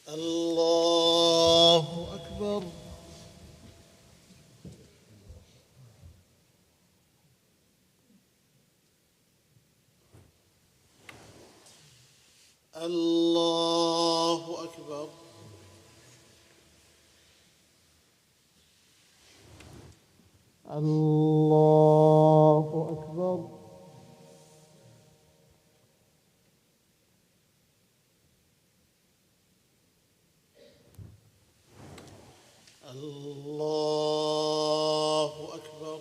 الله أكبر. الله أكبر. الله أكبر. الله أكبر.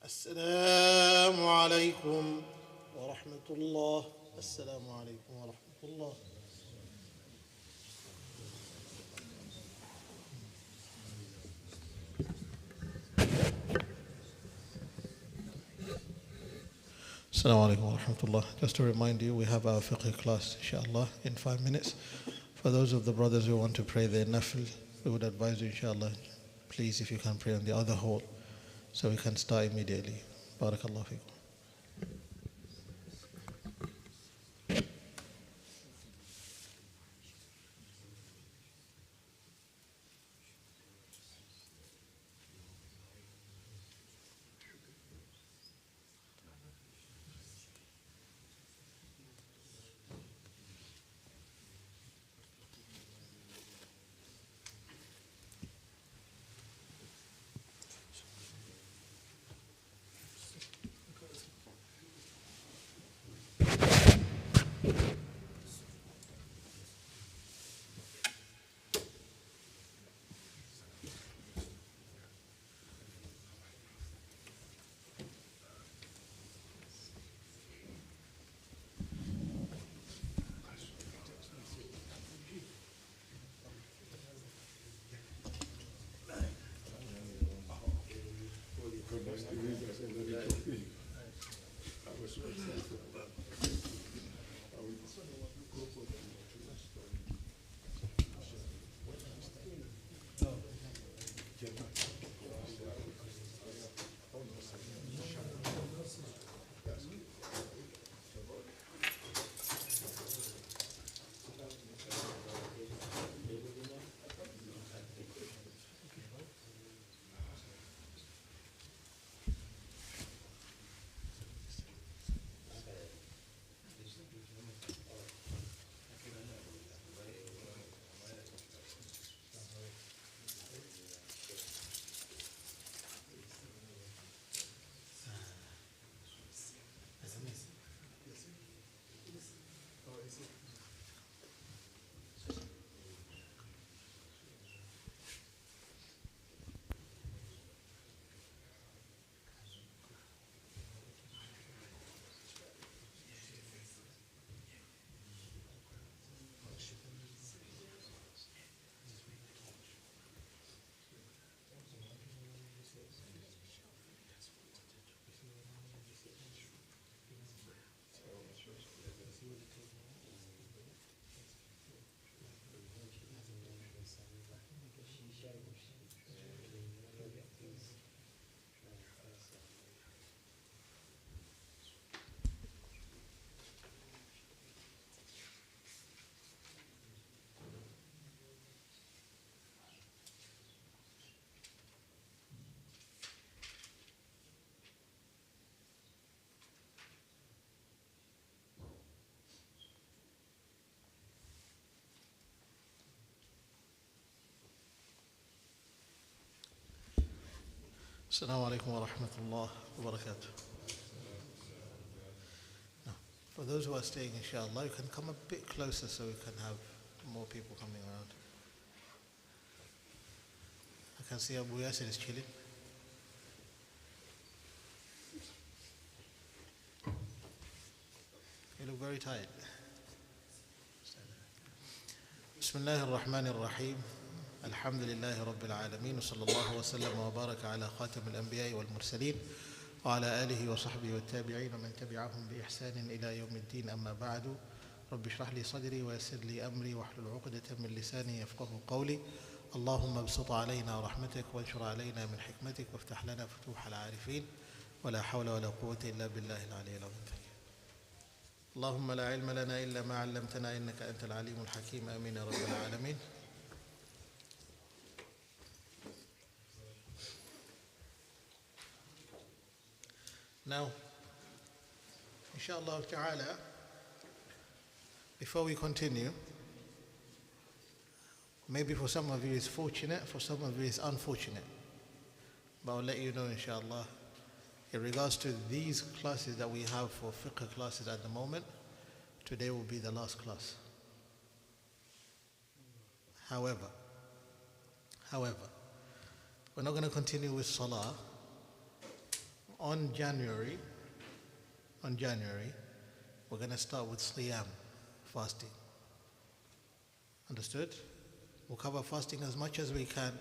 السلام عليكم ورحمة الله. السلام عليكم ورحمة الله. Assalamu alaikum wa rahmatullah. Just to remind you, we have our fiqh class, inshallah, in 5 minutes. For those of the brothers who want to pray their nafil, we would advise you, inshallah, please, if you can pray on the other hall, so we can start immediately. Barakallah fiqh. Assalamu alaikum wa rahmatullah wa barakatuh. Now, for those who are staying, inshallah, you can come a bit closer so we can have more people coming around. I can see Abu Yasir is chilling. You look very tired. Bismillah ar-Rahman ar-Rahim. Alhamdulillahi Rabbil Alameen. Sallallahu wa sallam wa baraka ala khatam al-anbiya wal-mursaleen wa ala alihi wa sahbihi wa tabi'in wa man tabi'ahum bi ihsanin ila yawm al-din amma ba'du. Rabbi shrah li sadri wa yassir li amri wa hlul 'uqdatan min lisani yafqahu qawli. اللهم ابسط علينا رحمتك وانشر علينا من حكمتك وافتح لنا فتوح العارفين ولا حول ولا قوة إلا بالله العلي العظيم. اللهم لا علم لنا إلا ما علمتنا إنك أنت العليم الحكيم آمين يا رب العالمين. Now, inshallah ta'ala, before we continue, maybe for some of you it's fortunate, for some of you it's unfortunate. But I'll let you know, inshallah, in regards to these classes that we have for fiqh classes at the moment, today will be the last class. However, we're not going to continue with salah. On January, we're going to start with siyam, fasting. Understood? We'll cover fasting as much as we can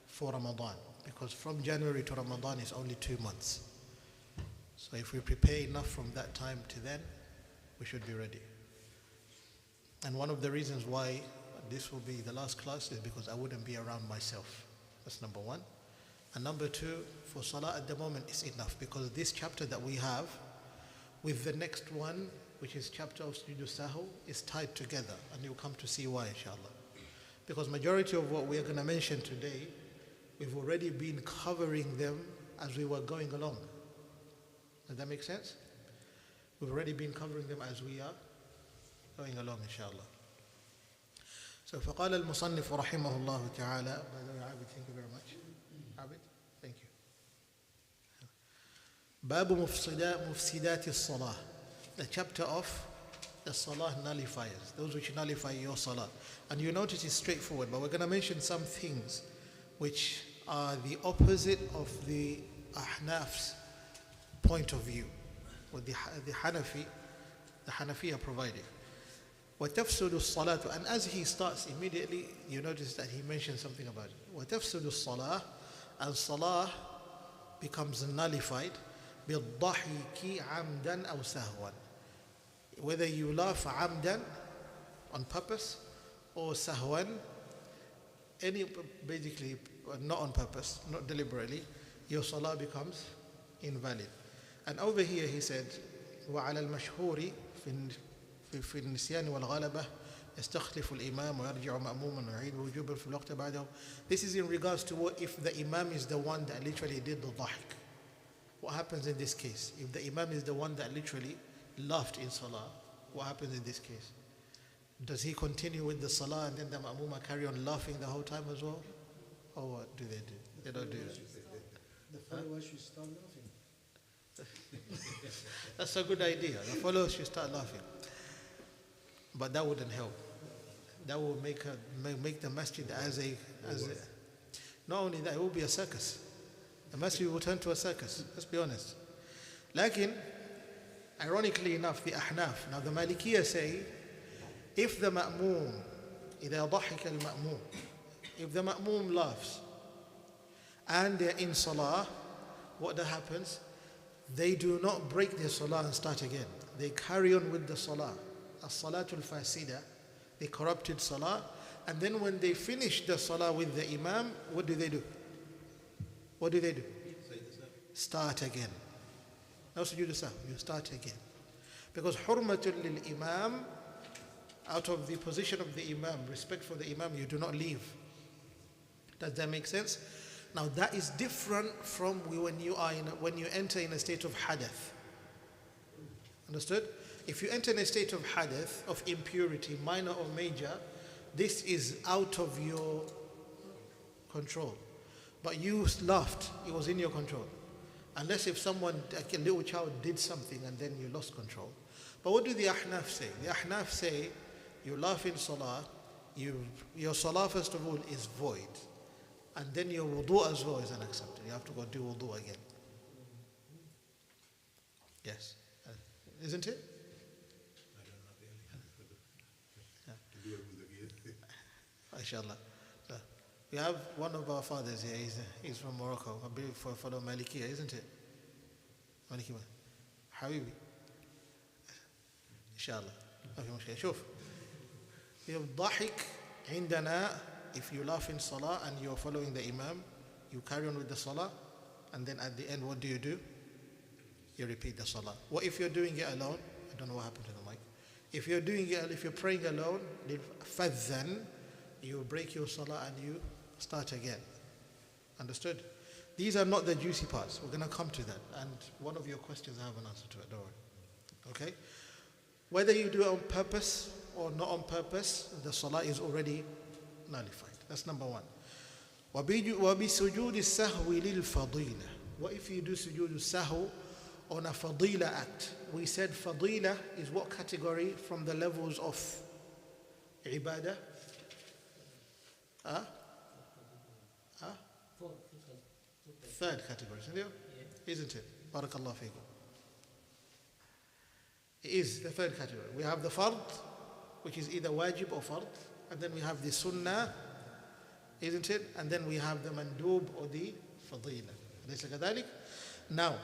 for Ramadan, because from January to Ramadan is only 2 months. So if we prepare enough from that time to then, we should be ready. And one of the reasons why this will be the last class is because I wouldn't be around myself. That's number one. And number two, for salah at the moment is enough, because this chapter that we have with the next one, which is chapter of Sujood Sahw, is tied together, and you'll come to see why, inshallah. Because majority of what we are going to mention today, we've already been covering them as we were going along. Does that make sense? We've already been covering them as we are going along, inshallah. So, فقال المصنف رحمه الله تعالى. By the way, Abid, thank you very much. Abid, thank you. باب مفسدات الصلاة. The chapter of the salah nullifiers, those which nullify your salah. And you notice it's straightforward, but we're going to mention some things which are the opposite of the Ahnaf's point of view, what the Hanafi are providing. وَتَفْسُدُ الصَّلَاةُ. And as he starts immediately, you notice that he mentions something about it. وَتَفْسُدُ الصَّلَاةُ. And salah becomes nullified بِالضَّحِكِ عَمْدًا أَوْ سَهْوًا. Whether you laugh amdan, on purpose, or sahwan, basically not on purpose, not deliberately, your salah becomes invalid. And over here he said, وَعَلَى الْمَشْهُورِ في النسيان والغلبة يستخلف الإمام ويرجع مأموما ويعيد وجوبا في الوقت بعده. This is in regards to what if the imam is the one that literally did the dhahik. What happens in this case? If the imam is the one that literally laughed in salah, what happens in this case? Does he continue with the salah and then the ma'muma carry on laughing the whole time as well? Or what do? They don't do that. The followers should start laughing. That's a good idea. The followers should start laughing. But that wouldn't help. That will make the masjid as a not only that, it will be a circus. The masjid will turn to a circus. Let's be honest. Lakin, ironically enough, the Ahnaf, now the Malikiyah say, if the ma'moom, إذا ضحك المأموم, if the ma'moom laughs and they're in salah, what that happens? They do not break their salah and start again. They carry on with the salah. As-salatul fasida, the corrupted salah. And then when they finish the salah with the imam, what do they do? What do they do? Start again. No sujood sahw, you start again. Because hurmatul lil imam, out of the position of the imam, respect for the imam, you do not leave. Does that make sense? Now that is different from when you enter in a state of hadath. Understood? If you enter in a state of hadath, of impurity, minor or major, this is out of your control. but you laughed, it was in your control. Unless if someone, like a little child, did something and then you lost control. But what do the Ahnaf say? The Ahnaf say, you laugh in salah, your salah first of all is void. And then your wudu as well is unaccepted. You have to go do wudu again. Yes. Isn't it? Inshallah. So we have one of our fathers here, he's from Morocco. I believe for fellow Malikiya, isn't it? Maliki Habibi. Inshallah. ما في مشكلة. شوف. الضحك عندنا, if you laugh in salah and you're following the Imam, you carry on with the salah, and then at the end, what do? You repeat the salah. What if you're doing it alone? I don't know what happened to the mic. If you're praying alone, فَذَّن, you break your salah and you start again. Understood? These are not the juicy parts. We're going to come to that. And one of your questions, I have an answer to it. Don't worry. Okay? Whether you do it on purpose or not on purpose, the salah is already nullified. That's number one. وَبِسُجُودِ السَّهْوِ لِلْفَضِيلَةِ. What if you do sujood sahw on a fadila act? We said fadila is what category from the levels of ibadah? Third category, isn't it? Barakallah feekum. It is the third category. We have the fard, which is either wajib or fard, and then we have the sunnah, isn't it? And then we have the mandub or the fadila. Now,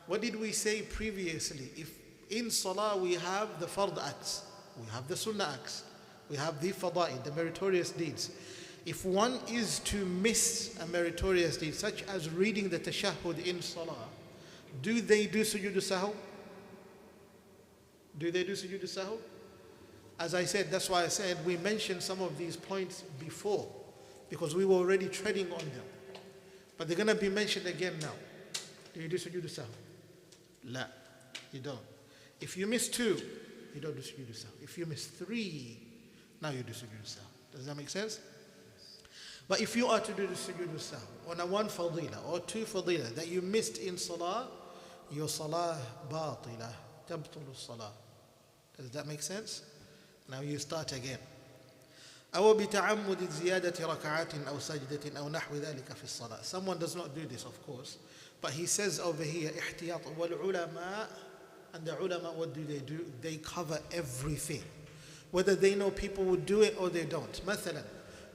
what did we say previously? If in salah we have the fard acts, we have the sunnah acts, we have the fada'il, the meritorious deeds. If one is to miss a meritorious deed, such as reading the tashahhud in salah, do they do sujood sahw? Do they do sujood sahw? As I said, that's why I said we mentioned some of these points before, because we were already treading on them. But they're going to be mentioned again now. Do you do sujood sahw? La, you don't. If you miss 2, you don't do sujood sahw. If you miss 3, now you do sujood sahw. Does that make sense? But if you are to do the sujood sahw on a 1 fadila or 2 fadila that you missed in salah, your salah batila, tabtulu salah. Does that make sense? Now you start again. أو بتعمد زيادة ركعات أو سجدة أو نحو ذلك في الصلاة. Someone does not do this, of course, but he says over here احتياط والعلماء, and the ulama, what do? They cover everything, whether they know people would do it or they don't. مثلا,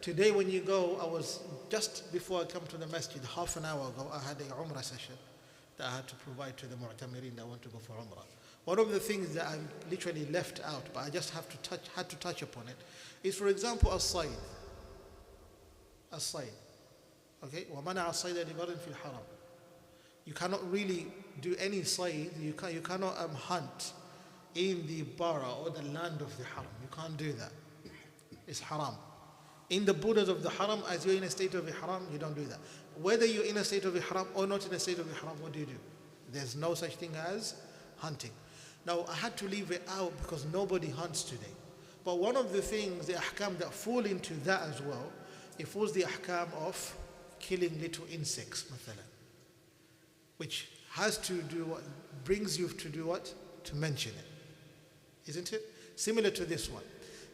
today when you go, I was just before I come to the masjid, half an hour ago, I had a umrah session that I had to provide to the mu'tamirin that want to go for umrah. One of the things that I literally left out, but I just had to touch upon it, is, for example, as-sayd. As-sayd. Okay? وَمَنَعَ الصَّيْدَ لِبَرٍ فِي الْحَرَمِ. You cannot really do any sayd, you cannot hunt in the borough or the land of the haram. You can't do that. It's haram. In the borders of the haram, as you're in a state of ihram, you don't do that. Whether you're in a state of ihram or not in a state of ihram, what do? There's no such thing as hunting. Now, I had to leave it out because nobody hunts today. But one of the things, the ahkam that fall into that as well, it falls the ahkam of killing little insects, mathalan, which has to do what, brings you to do what? To mention it. Isn't it? Similar to this one.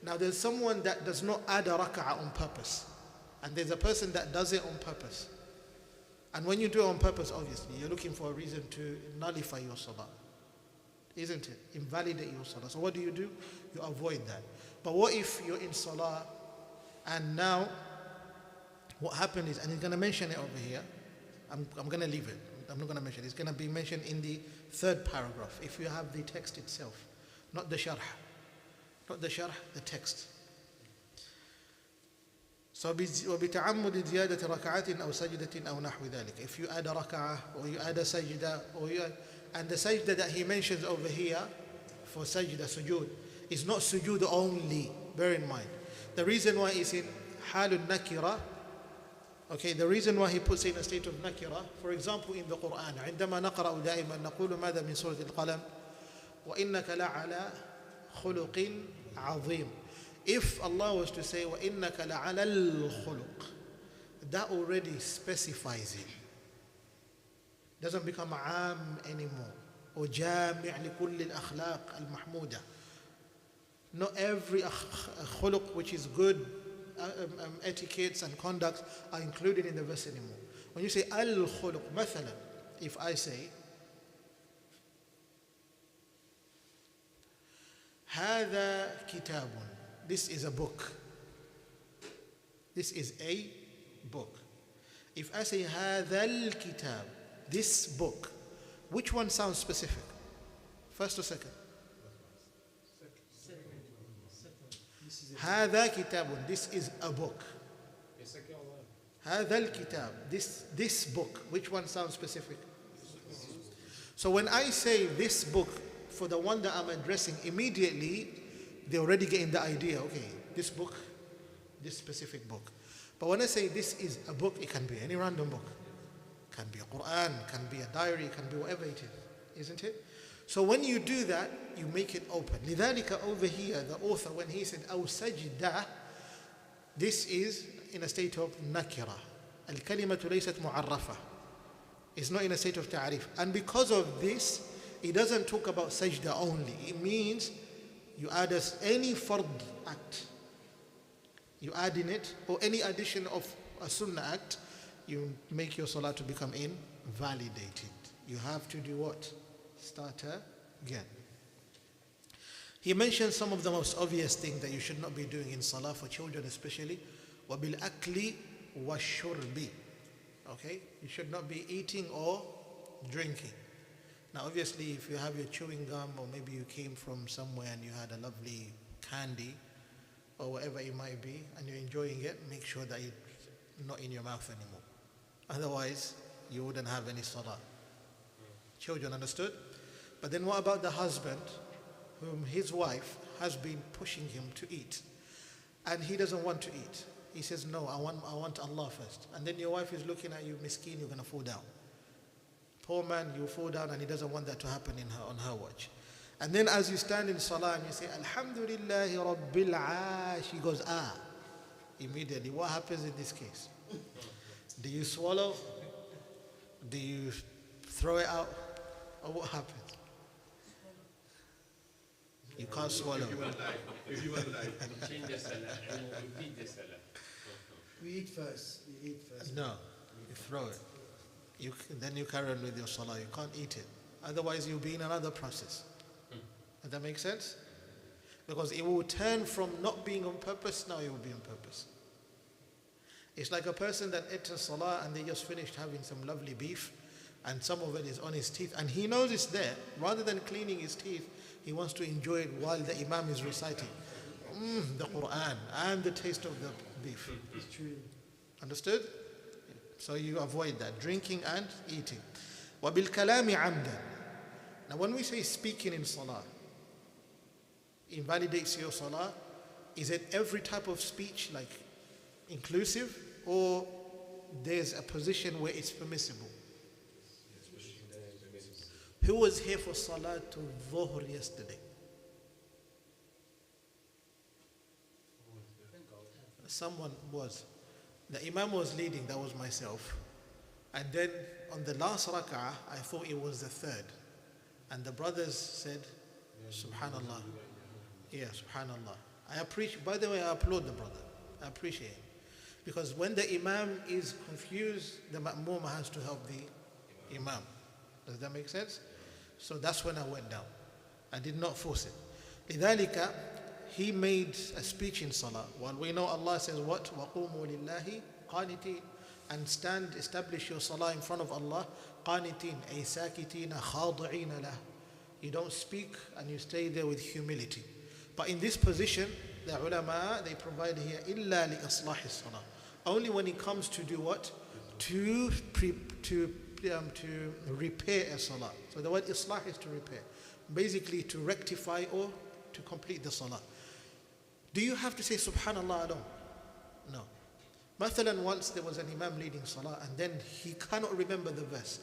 Now, there's someone that does not add a rak'ah on purpose. And there's a person that does it on purpose. And when you do it on purpose, obviously, you're looking for a reason to nullify your salah. Isn't it? Invalidate your salah. So what do? You avoid that. But what if you're in salah and now what happened is, and he's going to mention it over here, I'm going to leave it. I'm not going to mention it. It's going to be mentioned in the 3rd paragraph, if you have the text itself, not the sharh. Not the sharh, the text. So, وبتعمد زيادة ركعات أو سجدة أو نحو ذلك. If you add a rak'ah or you add a sajda, and the sajda that he mentions over here for sajda, sujood, is not sujood only. Bear in mind. The reason why it's in halul nakira, okay, the reason why he puts it in a state of nakira, for example, in the Quran, عندما نقرأ دائما نقول ماذا من سورة القلم وإنك لعلى خلق عظيم. If Allah was to say وإنك لعلى الخلق, that already specifies it. Doesn't become am anymore. Or جامع لكل الأخلاق المحمودة. Not every khuluq which is good, etiquettes and conducts are included in the verse anymore. When you say al-khuluq, مثلا, if I say هذا كتاب, this is a book. This is a book. If I say هذا الكتاب, this book, which one sounds specific? First or second? هذا كتاب, this is a book. هذا الكتاب, this book, which one sounds specific? So when I say this book, for the one that I'm addressing, immediately they're already getting the idea, okay, this book, this specific book. But when I say this is a book, it can be any random book. It can be a Quran, it can be a diary, it can be whatever it is, isn't it? So when you do that, you make it open. لذلك over here, the author, when he said أو سجدة, this is in a state of nakira. الكلمة ليست معرفة. It's not in a state of ta'arif. And because of this, it doesn't talk about sajda only. It means you add any fard act. You add in it, or any addition of a sunnah act, you make your salah to become invalidated. You have to do what? Start again. He mentions some of the most obvious things that you should not be doing in salah for children especially. وَبِالْأَكْلِ وَالشُّرْبِ. Okay? You should not be eating or drinking. Now obviously if you have your chewing gum, or maybe you came from somewhere and you had a lovely candy or whatever it might be and you're enjoying it, make sure that it's not in your mouth anymore. Otherwise you wouldn't have any salah. Children, understood? But then what about the husband whom his wife has been pushing him to eat and he doesn't want to eat? He says, no, I want Allah first. And then your wife is looking at you, miskin, you're going to fall down. Poor man, you fall down, and he doesn't want that to happen on her watch. And then as you stand in salah and you say, Alhamdulillahi Rabbil Aash, he goes, ah. Immediately, what happens in this case? Do you swallow? Do you throw it out? Or what happens? You can't swallow. If you want to change the salah and repeat the salah. We eat first. No, you throw it. Then you carry on with your salah. You can't eat it. Otherwise, you'll be in another process. Does that make sense? Because it will turn from not being on purpose, now it will be on purpose. It's like a person that ate a salah and they just finished having some lovely beef and some of it is on his teeth and he knows it's there. Rather than cleaning his teeth, he wants to enjoy it while the Imam is reciting the Quran and the taste of the beef. It's true. Understood? So you avoid that, drinking and eating. وَبِالْكَلَامِ عَمْدًا. Now when we say speaking in salah, invalidates your salah, is it every type of speech, like inclusive, or there's a position where it's permissible? Who was here for Salatul Dhuhr yesterday? Someone was. The Imam was leading, that was myself. And then on the last rak'ah, I thought it was the third. And the brothers said, Subhanallah. Yeah, Subhanallah. I appreciate, by the way, I applaud the brother. I appreciate him. Because when the Imam is confused, the Ma'mum has to help the Imam. Does that make sense? So that's when I went down. I did not force it. لذلك, he made a speech in Salah. While we know Allah says what? وَقُومُوا لِلَّهِ قَانِتِينَ. And stand, establish your Salah in front of Allah. قَانِتِينَ أي سَاكِتِينَ خَاضِعِينَ لَهُ. You don't speak and you stay there with humility. But in this position, the ulama, they provide here إِلَّا لِإِصْلَاحِ الصَّلَاةِ. Only when it comes to do what? To repair a salah. So the word islah is to repair. Basically to rectify or to complete the salah. Do you have to say subhanallah alone? No. Mathalan, once there was an imam leading salah and then he cannot remember the verse.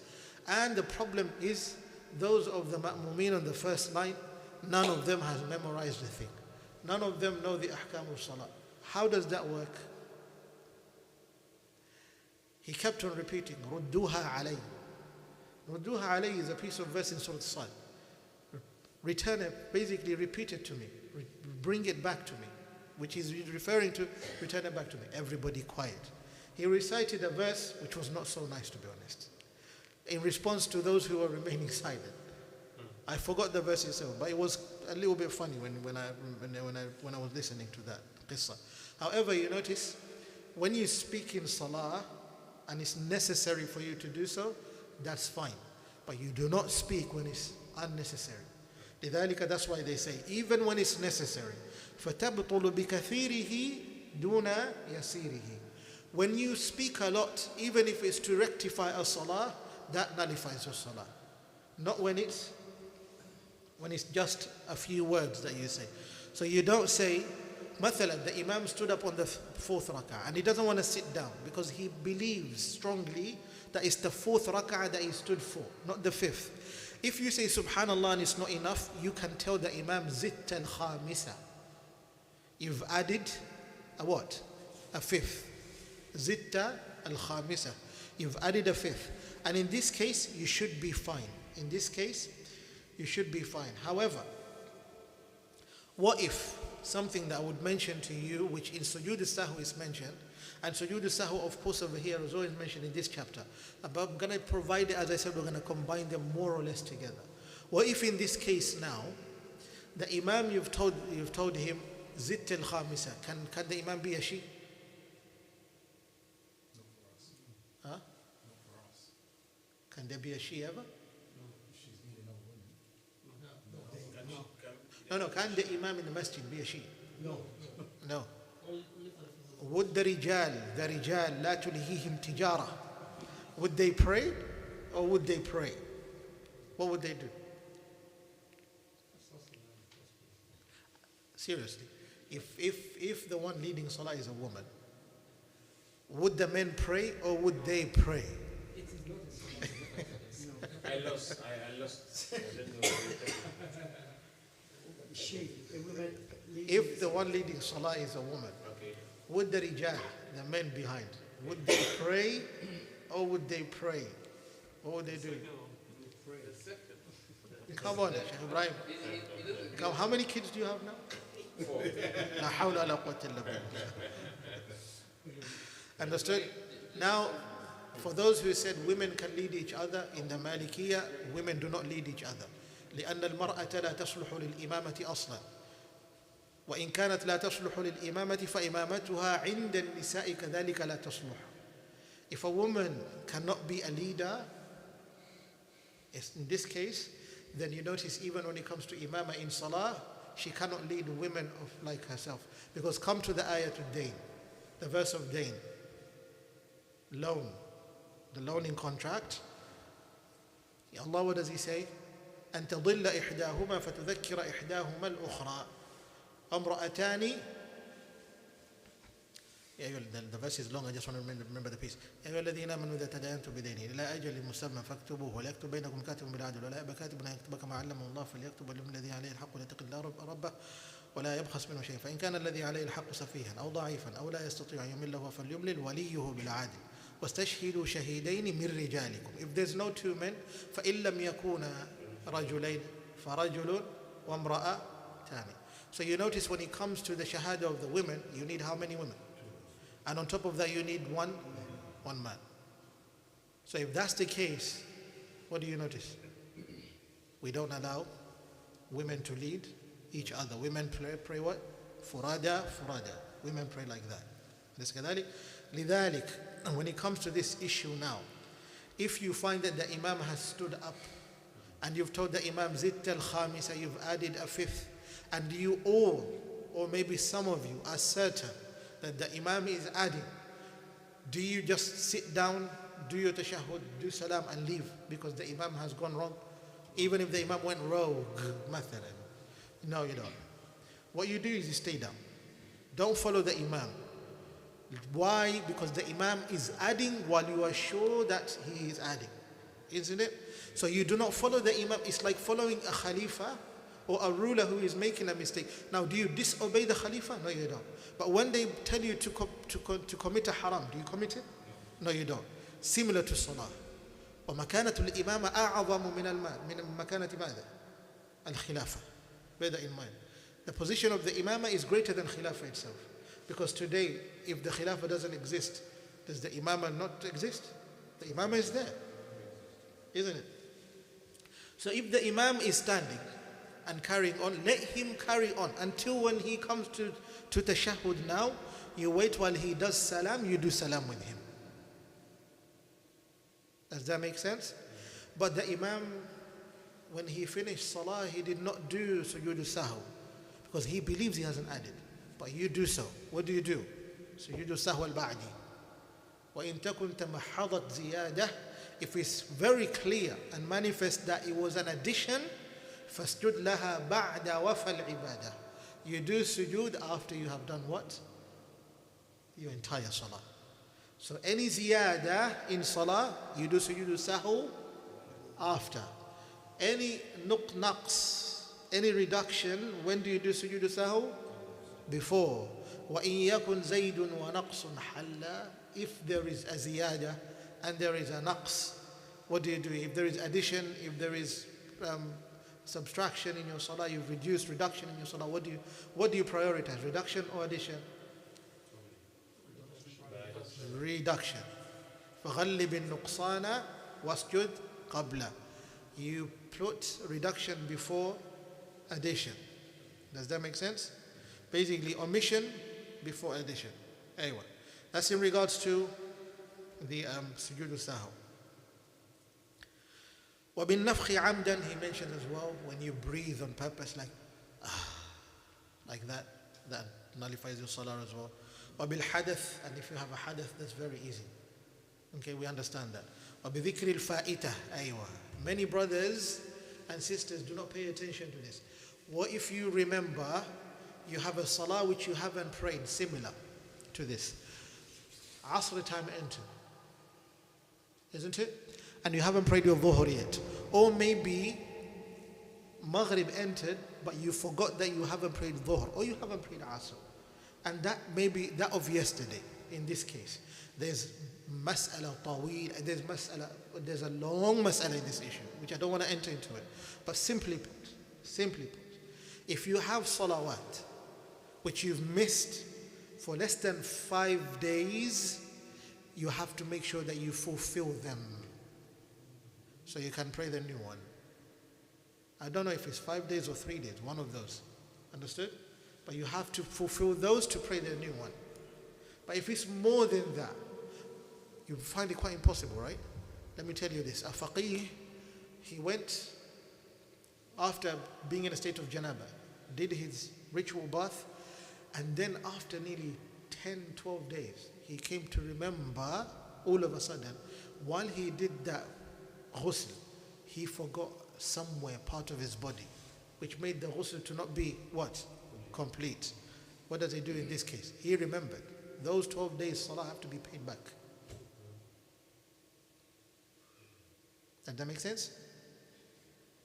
And the problem is those of the ma'mumeen on the first line, none of them has memorized the thing. None of them know the ahkam of salah. How does that work? He kept on repeating, Rudduha alay. Rudduha alay is a piece of verse in Surah Sad. Return it, basically repeat it to me. Bring it back to me. Which is referring to return it back to me. Everybody quiet. He recited a verse which was not so nice, to be honest, in response to those who were remaining silent. I forgot the verse itself, but it was a little bit funny when I was listening to that qissa. However, you notice when you speak in salah and it's necessary for you to do so, that's fine. But you do not speak when it's unnecessary. لذلك, that's why they say even when it's necessary, فَتَبْطُلُ بِكَثِيرِهِ دُونَ يَسِيرِهِ. When you speak a lot, even if it's to rectify a salah, that nullifies your salah. Not when it's just a few words that you say. So you don't say, مثلا, the Imam stood up on the fourth rak'ah and he doesn't want to sit down because he believes strongly that it's the fourth rak'ah that he stood for, not the fifth. If you say Subhanallah and it's not enough, you can tell the Imam Zitta al-Khamisa. You've added a what? A fifth. Zitta al-Khamisa. You've added a fifth. And in this case, you should be fine. In this case, you should be fine. However, what if something that I would mention to you, which in Sujood al-Sahwi is mentioned, and Sujood al-Sahwi, of course, over here is always mentioned in this chapter. But I'm going to provide it, as I said, we're going to combine them more or less together. What if in this case now, the Imam, you've told him, Zitt al-Khamisa, can the Imam be a she? Huh? Can there be a she ever? No, can the Imam in the masjid be a she? No. Would the rijal, لا تلهيهم تجارة, would they pray or would they pray? What would they do? Seriously, if the one leading salah is a woman, would the men pray or would they pray? I lost. I don't know. If the one leading salah is a woman, Okay. would the rijal, the men behind, would they pray or would they pray? What would they do? Come on, Sheikh Ibrahim. Come, how many kids do you have now? 4. La hawla wa la quwwata illa billah. Understood? Now, for those who said women can lead each other, in the Malikiyah, women do not lead each other. لأن المرأة لا تصلح للإمامة أصلا. وإن كانت لا تصلح للإمامة فإمامتها عند النساء كذلك لا تصلح. If a woman cannot be a leader, in this case, then you notice even when it comes to imama in salah, she cannot lead women like herself. Because come to the ayatul dayn, the verse of dayn, loan, the loaning contract. Allah, what does he say? أن تضل إحداهما فتذكر إحداهما الأخرى امرأتان. The verse is long, I just want to remember the piece. يا أيها الذين آمنوا إذا تداينتم بدين إلى أجل مسمى فاكتبوه وليكتب بينكم كاتب بالعدل ولا يأبى كاتب أن يكتب كما علمه الله فليكتب والذي عليه الحق وليتق الله ربه ولا يبخس منه شيء فإن كان الذي عليه الحق سفيها أو ضعيفا أو لا يستطيع أن يمله فليملل وليه بالعدل واستشهدوا شهيدين من رجالكم. If there's no two men فإن لم يكونا رجلين فرجل وامرأتان. So you notice when it comes to the shahada of the women, you need how many women? And on top of that, you need one man. So if that's the case, what do you notice? We don't allow women to lead each other. Women pray what? Furada. Women pray like that. لذلك, and when it comes to this issue now, if you find that the Imam has stood up and you've told the Imam Zitt al-Khamisa, you've added a fifth, and you all, or maybe some of you, are certain that the Imam is adding, do you just sit down, do your tashahhud, do salam and leave because the Imam has gone wrong? Even if the Imam went rogue, mathalan. No, you don't. What you do is you stay down. Don't follow the Imam. Why? Because the Imam is adding while you are sure that he is adding. Isn't it? So you do not follow the Imam. It's like following a Khalifa or a ruler who is making a mistake. Now, do you disobey the Khalifa? No, you don't. But when they tell you to commit a haram, do you commit it? No, you don't. similar to salah. ومكانة الإمامة أعظم من مكانة ماذا؟ الخلافة. Bear that in mind. The position of the imamah is greater than khilafah itself. Because today, if the khilafah doesn't exist, does the imamah not exist? The imamah is there, isn't it? So if the imam is standing and carrying on, let him carry on until when he comes to tashahhud now, you wait while he does salam, you do salam with him. Does that make sense? But the imam, when he finished salah, he did not do sujood sahw because he believes he hasn't added. But you do so. What do? Sujood sahw al-ba'di. وَإِن تَكُنْ تَمَحَّضَتْ زِيَادَةً. If it's very clear and manifest that it was an addition, فَاسْجُدْ لَهَا بَعْدَ وَفَى الْعِبَادَةِ. You do sujood after you have done what? Your entire salah. So any ziyada in salah, you do sujood sahw after. Any naqs, any reduction, when do you do sujood sahw? Before. وَإِن يَكُنْ زَيْدٌ وَنَقْصٌ حَلًّا. If there is a ziyada and there is a naqs, what do you do? If there is addition, if there is subtraction in your salah, you've reduced, reduction in your salah, what do you prioritize? Reduction or addition? Reduction. فَغَلِّبِ النُّقْصَانَ وَاسْجُدْ قَبْلَ. You put reduction before addition. Does that make sense? Basically, omission before addition. Anyway, that's in regards to the sujood sahw. وَبِالنَّفْخِ عَمْدًا. He mentioned as well, when you breathe on purpose, like that nullifies your salah as well. وَبِالْحَدَث. And if you have a hadath, that's very easy. Okay, we understand that. وَبِذِكْرِ الْفَائِتَةِ. أيوة. Many brothers and sisters do not pay attention to this. What if you remember you have a salah which you haven't prayed, similar to this? Asr time entered, isn't it? And you haven't prayed your dhuhr yet. Or maybe Maghrib entered, but you forgot that you haven't prayed dhuhr, or you haven't prayed Asr. And that may be that of yesterday. In this case, there's mas'ala tawil, there's a long mas'ala in this issue, which I don't want to enter into it. But simply put, if you have salawat which you've missed for less than 5 days, you have to make sure that you fulfill them so you can pray the new one. I don't know if it's 5 days or 3 days, one of those. Understood? But you have to fulfill those to pray the new one. But if it's more than that, you find it quite impossible, right? Let me tell you this. A faqih, he went after being in a state of janaba, did his ritual bath, and then after nearly 10, 12 days, he came to remember all of a sudden, while he did that ghusl, he forgot somewhere part of his body, which made the ghusl to not be what? Complete. What does he do in this case? He remembered. Those 12 days salah have to be paid back. Does that make sense?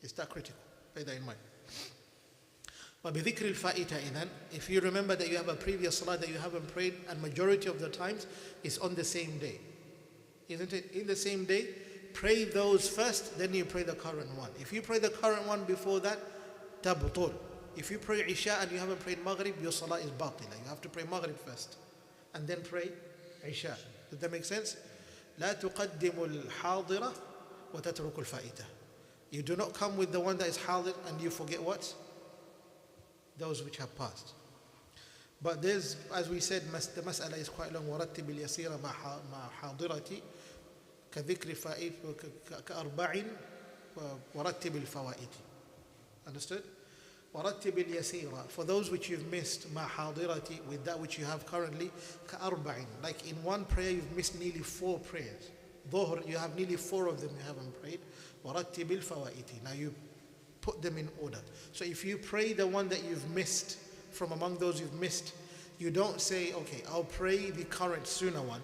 It's that critical. Bear that in mind. وَبِذِكْرِ الْفَائِتَ إِذَنْ. If you remember that you have a previous salah that you haven't prayed, and majority of the times it's on the same day. Isn't it? In the same day, pray those first, then you pray the current one. If you pray the current one before that, tabtul. If you pray Isha and you haven't prayed Maghrib, your salah is batila. You have to pray Maghrib first, and then pray Isha. Does that make sense? لا تقدم الحاضرة وتترك الفائتة. You do not come with the one that is hadir and you forget what? Those which have passed. But there's, as we said, the mas'ala is quite long. وَرَتِّبِ الْيَسِيرَ مَا حَاضِرَتِ كَذِكْرِ فَائِتِ كَأَرْبَعٍ وَرَتِّبِ الْفَوَائِتِ. Understood? وَرَتِّبِ الْيَسِيرَ. For those which you've missed, مَا حَاضِرَتِ, with that which you have currently, كَأَرْبَعٍ. Like in one prayer you've missed nearly 4 prayers. Dhuhr, you have nearly 4 of them you haven't prayed. وَرَتِّبِ الْفَوَائِتِ. Now you put them in order. So if you pray the one that you've missed, from among those you've missed, you don't say, okay, I'll pray the current sunnah one.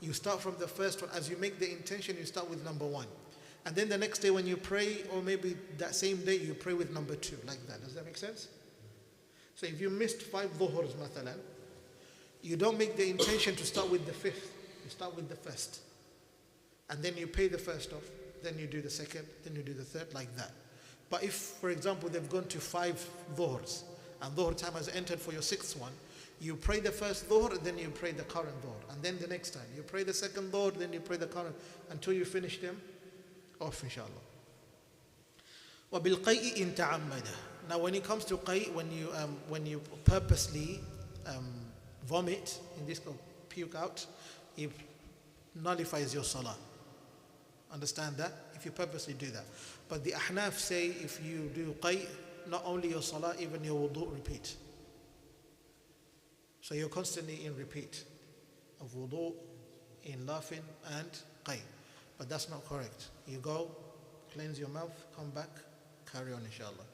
You start from the first one. As you make the intention, you start with number 1. And then the next day when you pray, or maybe that same day, you pray with number 2, like that. Does that make sense? So if you missed 5 dhuhrs, mathalan, you don't make the intention to start with the 5th. You start with the 1st. and then you pay the first off, then you do the second, then you do the third, like that. But if, for example, they've gone to 5 dhuhrs, and dhuhr time has entered for your 6th one, you pray the first dhuhr, then you pray the current dhuhr, and then the next time you pray the second dhuhr, then you pray the current, until you finish them off, inshallah. وَبِالْقَيْءِ إِن تَعَمَّدَ. Now when it comes to qay, when you purposely vomit, in this case puke out, it nullifies your salah. Understand that? If you purposely do that. But the Ahnaf say if you do qay, not only your salah, even your wudu repeat. So you're constantly in repeat of wudu, in laughing and qay. But that's not correct. You go, cleanse your mouth, come back, carry on inshallah.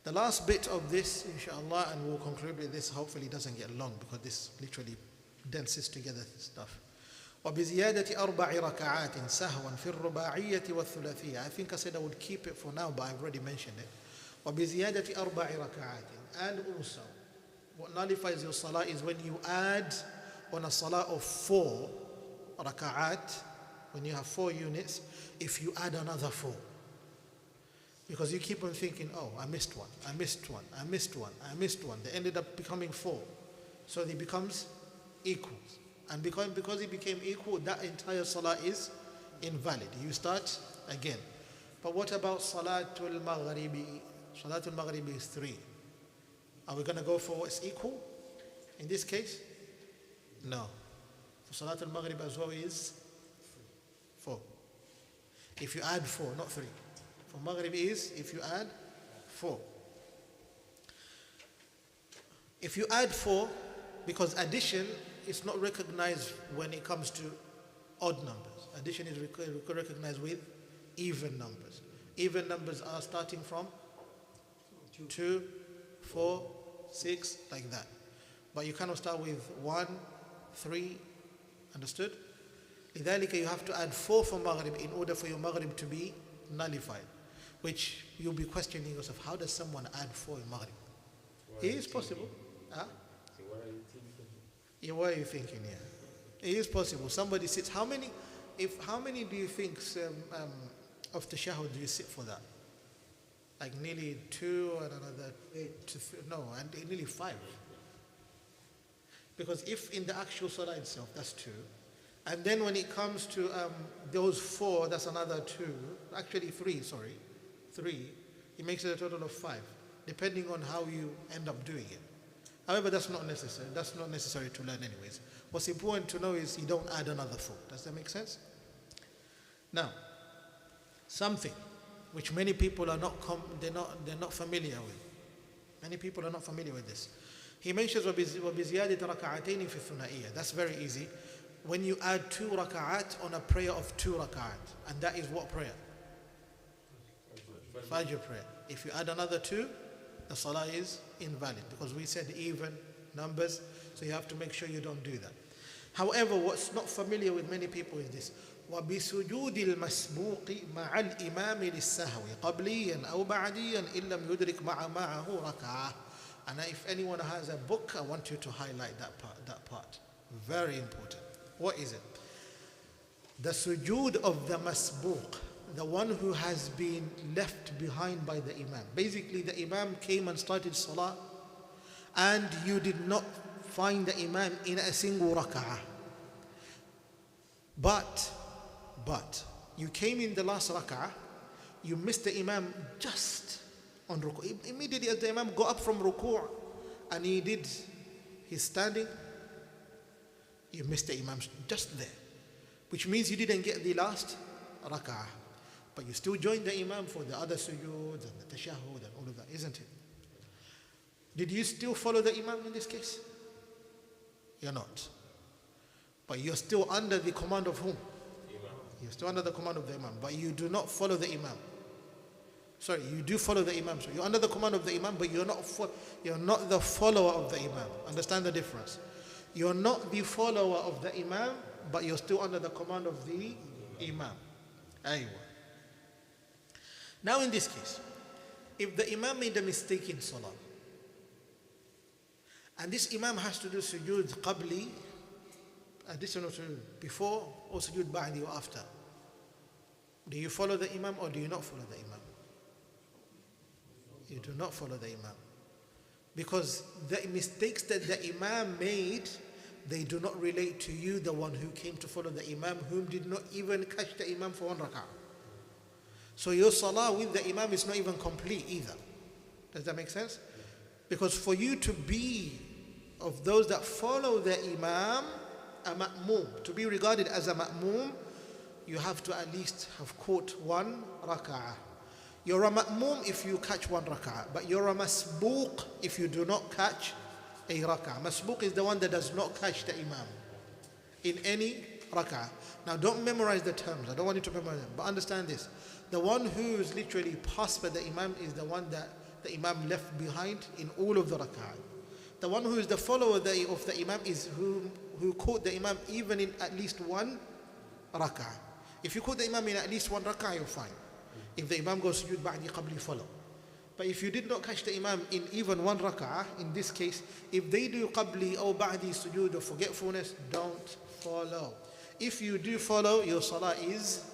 The last bit of this inshallah, and we'll conclude with this, hopefully it doesn't get long because this literally denses together stuff. وبزيادة 4 ركعات سهوا في الرباعية والثلاثية. I think I said I would keep it for now, but I've already mentioned it. وبزيادة 4 ركعات. And also, what nullifies your salah is when you add on a salah of 4 raka'at, when you have 4 units, if you add another 4. Because you keep on thinking, oh, I missed one, I missed one, I missed one, I missed one. They ended up becoming 4. So it becomes equal. And because it became equal, that entire salah is invalid. You start again. But what about Salatul Maghribi? Salatul Maghribi is 3. Are we going to go for what's equal? In this case? No. For Salatul Maghrib as well is 4. If you add 4, not 3. For Maghrib is if you add 4. If you add 4, because addition is not recognized when it comes to odd numbers. Addition is recognized with even numbers. Even numbers are starting from 2, 4, 6, like that. But you cannot start with 1, 3, understood? لذلك you have to add 4 for Maghrib in order for your Maghrib to be nullified. Which you'll be questioning yourself, how does someone add 4 in Maghrib? It is possible. Huh? So what are you thinking? Yeah, what are you thinking? Yeah, it is possible. Somebody sits. How many do you think of tashahhud do you sit for that? Like nearly 2 and another 8 to 3, no, and nearly 5. Because if in the actual salah itself, that's 2. And then when it comes to those 4, that's another 2. Actually 3, sorry. 3. It makes it a total of 5, depending on how you end up doing it. However, that's not necessary. That's not necessary to learn anyways. What's important to know is you don't add another 4. Does that make sense? Now, something which many people are they're not familiar with. Many people are not familiar with this. He mentions وَبِزِيَادَةِ رَكَعَتَيْنِ فِي الثُّنَائِيَّةِ. That's very easy. When you add 2 raka'at on a prayer of 2 raka'at, and that is what prayer? Fajr prayer. If you add another 2, the salah is invalid because we said even numbers, so you have to make sure you don't do that. However, what's not familiar with many people is this: وَبِسُجُودِ الْمَسْبُوقِ مَعَ الْإِمَامِ لِلسَّهْوِ قَبْلِيًا أَوْ بَعْدِيًا إِن لَمْ يُدْرِكْ مَعَهُ رَكَعَةً. And if anyone has a book, I want you to highlight that part. Very important. What is it? The sujood of the masbuq, the one who has been left behind by the imam. Basically, the imam came and started salah, and you did not find the imam in a single rak'ah. But you came in the last rak'ah, you missed the imam just on ruku'. Immediately as the imam got up from ruku' and he did his standing, you missed the imam just there, which means you didn't get the last rak'ah. But you still joined the imam for the other sujoods and the tashahhud and all of that, isn't it? Did you still follow the imam in this case? You're not. But you're still under the command of whom? You're still under the command of the imam, but you do not follow the imam. Sorry, you do follow the imam. So you're under the command of the imam, but you're not the follower of the imam. Understand the difference? You're not the follower of the imam, but you're still under the command of the imam. Aywa. Now in this case, if the imam made a mistake in salah, and this imam has to do sujood qabli, additional sujood before or sujood ba'di or after, Do you follow the Imam or do you not follow the Imam? You do not follow the Imam. Because the mistakes that the Imam made, they do not relate to you, the one who came to follow the Imam, whom did not even catch the Imam for one rak'ah. So your salah with the Imam is not even complete either. Does that make sense? Because for you to be of those that follow the Imam, a ma'moom, to be regarded as a ma'moom, you have to at least have caught one rak'ah. You're a ma'moom if you catch one rak'ah, but you're a masbuq if you do not catch a rak'ah. Masbuq is the one that does not catch the Imam in any rak'ah. Now don't memorize the terms, I don't want you to memorize them, but understand this. The one who is literally passed by the Imam is the one that the Imam left behind in all of the rak'ah. The one who is the follower of the Imam is who caught the Imam even in at least one rak'ah. If you caught the Imam in at least one rak'ah, you're fine. If the Imam goes sujood ba'di qabli, follow. But if you did not catch the Imam in even one rak'ah, in this case, if they do qabli or ba'di sujood or forgetfulness, don't follow. If you do follow, your salah is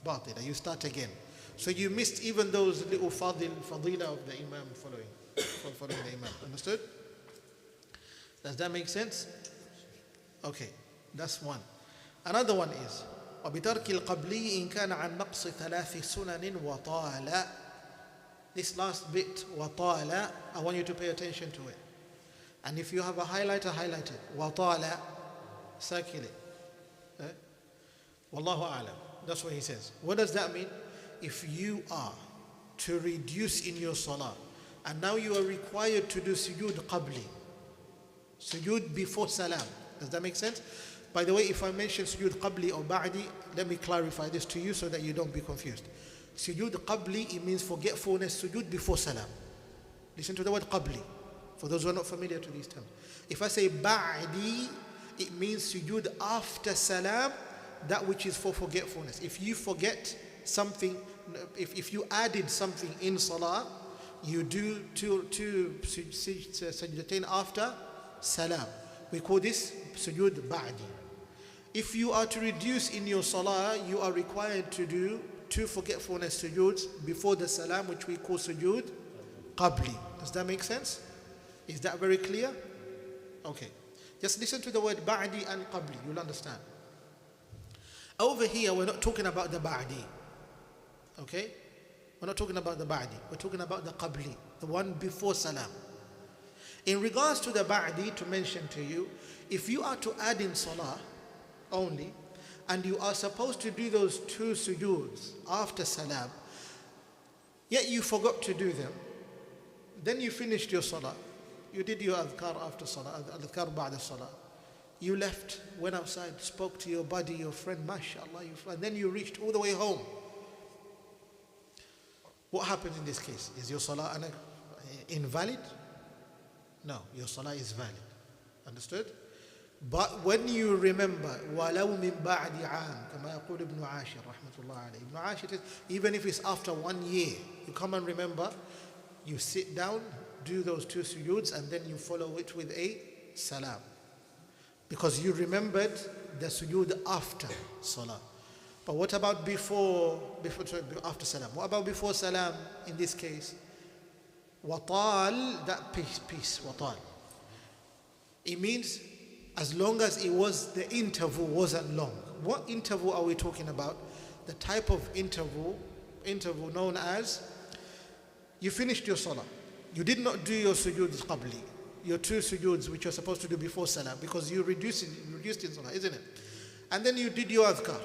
batila, you start again. So you missed even those little fadila of the Imam following the Imam. Understood? Does that make sense? Okay, that's one. Another one is وبترك القبلي إن كان عن نقص ثلاث سنن وطال. This last bit, وطال, I want you to pay attention to it. And if you have a highlighter, highlight it. وطال, circle it. Wallahu a'lam. That's what he says. What does that mean? If you are to reduce in your salah, and now you are required to do sujood qabli, sujood before salam. Does that make sense? By the way, if I mention sujood qabli or ba'di, let me clarify this to you so that you don't be confused. Sujood qabli, it means forgetfulness, sujood before salam. Listen to the word qabli, for those who are not familiar to these terms. If I say ba'di, it means sujood after salam, that which is for forgetfulness. If you forget something, if you added something in salah, you do two sajdatain after salam. We call this sujood ba'di. If you are to reduce in your salah, you are required to do two forgetfulness sujoods before the salam, which we call sujood qabli. Does that make sense? Is that very clear? Okay. Just listen to the word ba'di and qabli, you'll understand. Over here, we're not talking about the ba'di. Okay? We're not talking about the ba'di. We're talking about the qabli, the one before salam. In regards to the ba'di, to mention to you, if you are to add in salah only, and you are supposed to do those two sujoods after salam, yet you forgot to do them, then you finished your salah, you did your adhkar after salah, adhkar ba'da salah, you left, went outside, spoke to your buddy, your friend, mashallah, and then you reached all the way home. What happens in this case? Is your salah invalid? No, your salah is valid. Understood? But when you remember, وَلَوْ مِن بَعْدِ عَامٍ كَمَا يقول ابن عاشر رحمة الله عليه. Ibn Ashir says, even if it's after 1 year, you come and remember, you sit down, do those two sujoods, and then you follow it with a salam. Because you remembered the sujood after salah. But what about after salam? What about before salam in this case? Watal, that piece, watal. It means as long as the interval wasn't long. What interval are we talking about? The type of interval known as, you finished your salah. You did not do your sujood qabli, your two sujoods which you're supposed to do before salah, because you reduced in salah, isn't it? And then you did your adhkar.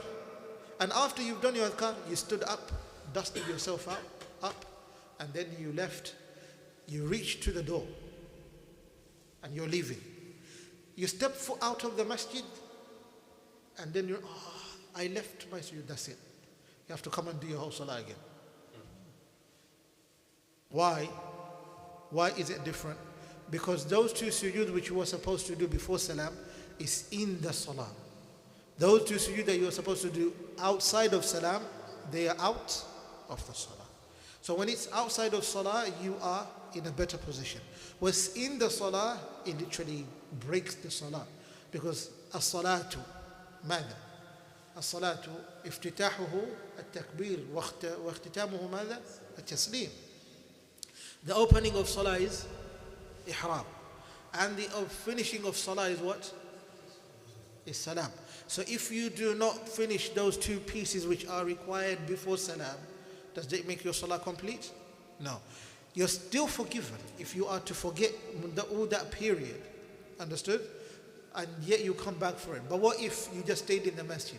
And after you've done your adhkar, you stood up, dusted yourself up, and then you left. You reach to the door and you're leaving. You step out of the masjid and then I left my sujood, that's it. You have to come and do your whole salah again. Why? Why is it different? Because those two sujood which you were supposed to do before salam is in the salah. Those two sujood that you were supposed to do outside of salam, they are out of the salah. So when it's outside of salah, you are in a better position. What's in the salah, it literally breaks the salah. Because as-salatu, ماذا? الصلاة افتتاحه التكبير واختتامه ماذا؟ التسليم. The opening of salah is ihram. And the finishing of salah is what? Is salam. So if you do not finish those two pieces which are required before salam, does that make your salah complete? No. You're still forgiven if you are to forget all that period. Understood? And yet you come back for it. But what if you just stayed in the masjid?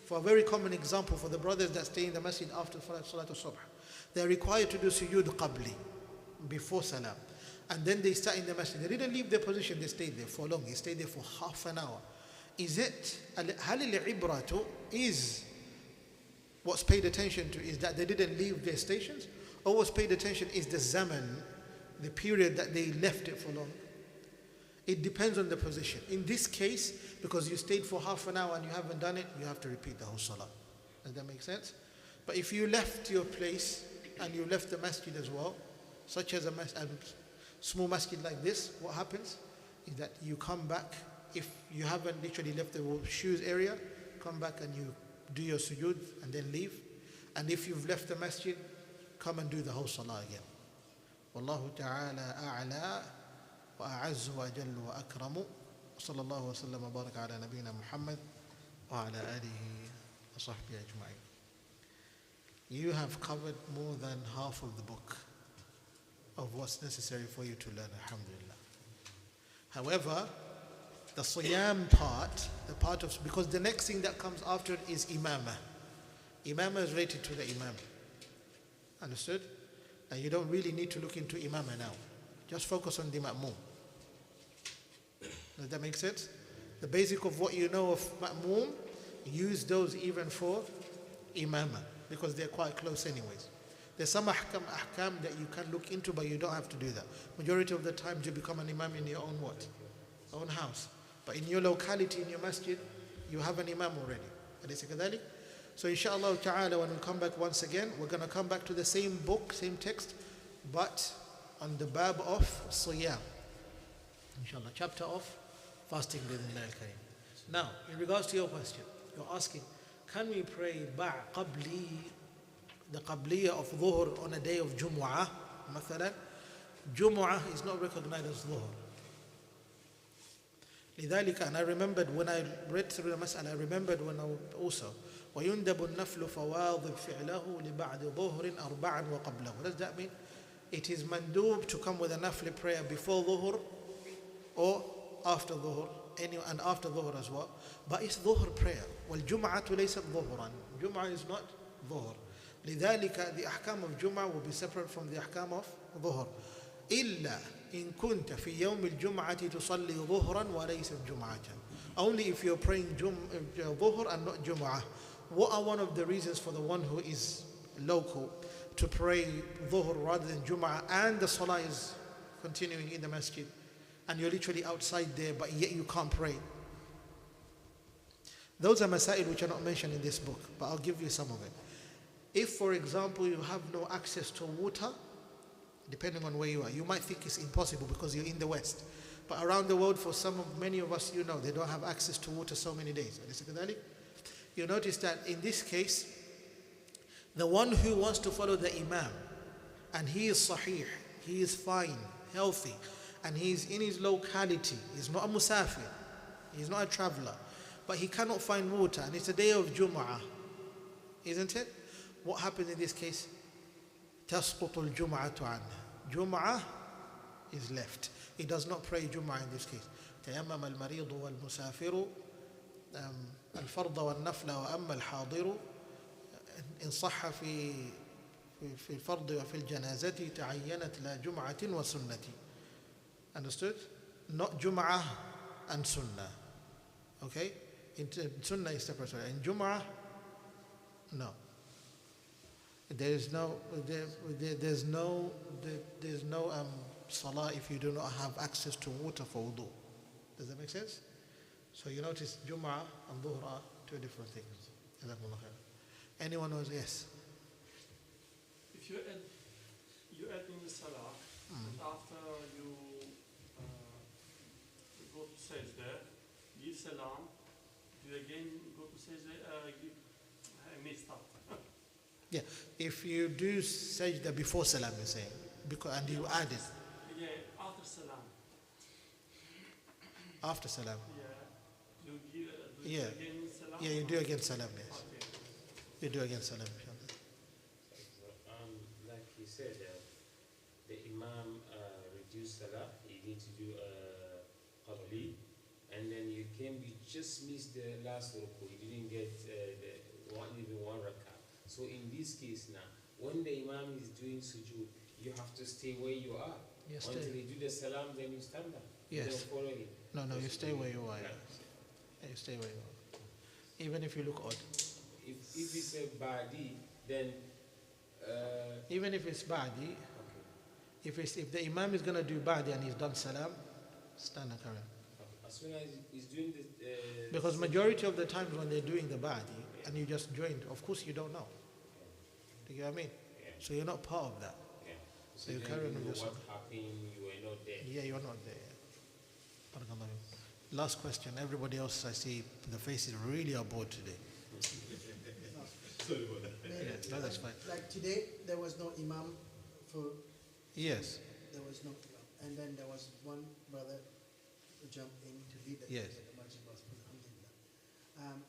For a very common example, for the brothers that stay in the masjid after Salatul Subh, they are required to do sujood qabli before salam. And then they start in the masjid. They didn't leave their position, they stayed there for long. They stayed there for half an hour. Is it, هل العبرة is what's paid attention to is that they didn't leave their stations? Or what's paid attention is the zaman, the period that they left it for long? It depends on the position. In this case, because you stayed for half an hour and you haven't done it, you have to repeat the whole salah. Does that make sense? But if you left your place and you left the masjid as well, such as a small masjid like this, what happens is that you come back. If you haven't literally left the shoes area, come back and you do your sujood and then leave. And if you've left the masjid, come and do the whole salah again. Wallahu ta'ala a'la wa a'azzu wa jallu wa akramu. Sallallahu wa sallam wa baraka ala nabiyyina Muhammad wa ala alihi wa sahbihi ajma'in. You have covered more than half of the book of what's necessary for you to learn, alhamdulillah. However, the siyam part, the part of, because the next thing that comes after it is imamah. Imamah is related to the imam. Understood? And you don't really need to look into imamah now. Just focus on the ma'mum. Does that make sense? The basic of what you know of ma'mum, use those even for imamah, because they're quite close anyways. There's some ahkam that you can look into, but you don't have to do that. Majority of the time you become an imam in your own what? Own house. But in your locality, in your masjid, you have an imam already. So inshallah ta'ala, when we come back once again, we're going to come back to the same book, same text, but on the bab of siyam. Inshallah, chapter of fasting. Now, in regards to your question, you're asking, can we pray qabli, the qabliya of dhuhr on a day of Jumu'ah? Mathalan, Jumu'ah is not recognized as dhuhr. لذلك, and I remembered when I read through the mas'ala, I remembered when I also ويندب النفل فواظب فعله لبعد ظهر أربعا وقبله. What does that mean? It is mandub to come with a nafli prayer before dhuhr or after dhuhr, and after dhuhr as well. But it's dhuhr prayer. والجمعة ليست ظهرا. Jum'ah is not dhuhr. لذلك the ahkam of Jum'ah will be separate from the ahkam of dhuhr. إلا إن كنت في يوم الجمعة تصلي ظهرا وليس جمعة. Only if you're praying dhuhr and not Jum'ah. What are one of the reasons for the one who is local to pray dhuhr rather than Jum'ah, and the salah is continuing in the masjid and you're literally outside there but yet you can't pray? Those are masail which are not mentioned in this book, but I'll give you some of it. If, for example, you have no access to water, depending on where you are, you might think it's impossible because you're in the West. But around the world, for many of us, they don't have access to water so many days. You notice that in this case, the one who wants to follow the imam, and he is sahih, he is fine, healthy, and he's in his locality, he's not a musafir, he's not a traveler, but he cannot find water, and it's a day of Jum'ah, isn't it? What happens in this case? تسقط الجمعة عنه. Jum'ah is left. He does not pray Jum'ah in this case. تيمم المريض والمسافر الفرض والنفل وأما الحاضر إن صح في الفرض وفي الجنازة تعينت لا جمعة وسنة. Understood? Not Jum'ah and Sunnah. Okay? Sunnah is separate. In Jum'ah, no. There's no salah if you do not have access to water for wudu. Does that make sense? So you notice Jum'ah and Dhuhr are two different things. Anyone knows? Yes. If you add in the salah, and after you go to sajda, give salam, you again go to sajda, I messed up. Yeah, if you do sajda before salam, you're saying, because, and you add it Yeah, after salam. after salam. Yeah, do you Yeah. again salam? Yeah, you do against salam, yes. Okay. You do against salam, inshallah. Like he said, the Imam reduced salah, you need to do qabli, and then you just missed the last ruku, you didn't get even one rak'ah. So in this case now, when the Imam is doing sujood, you have to stay where you are. Yes, Until stay. you do the salam, then you stand up. Yes. You don't follow him. No, you stay where you are. Yeah. Yeah, you stay where you are. Even if you look odd. If it's a badi, then Even if it's badi, okay. if the imam is going to do badi and he's done salam, stand and carry on. As soon as he's doing the Because majority of the times when they're doing the badi and you just joined, of course you don't know. Do you know what I mean? Yeah. So you're not part of that. Yeah. So you then carry on know with your what happened, you were not there. Yeah, you're not there. Barakallahu. Last question. Everybody else, I see the faces really are bored today. Yeah, no, that's fine. Like today, there was no imam for, Yes. there was no imam. And then there was one brother who jumped in to lead the Yes. the masjid was alhamdulillah.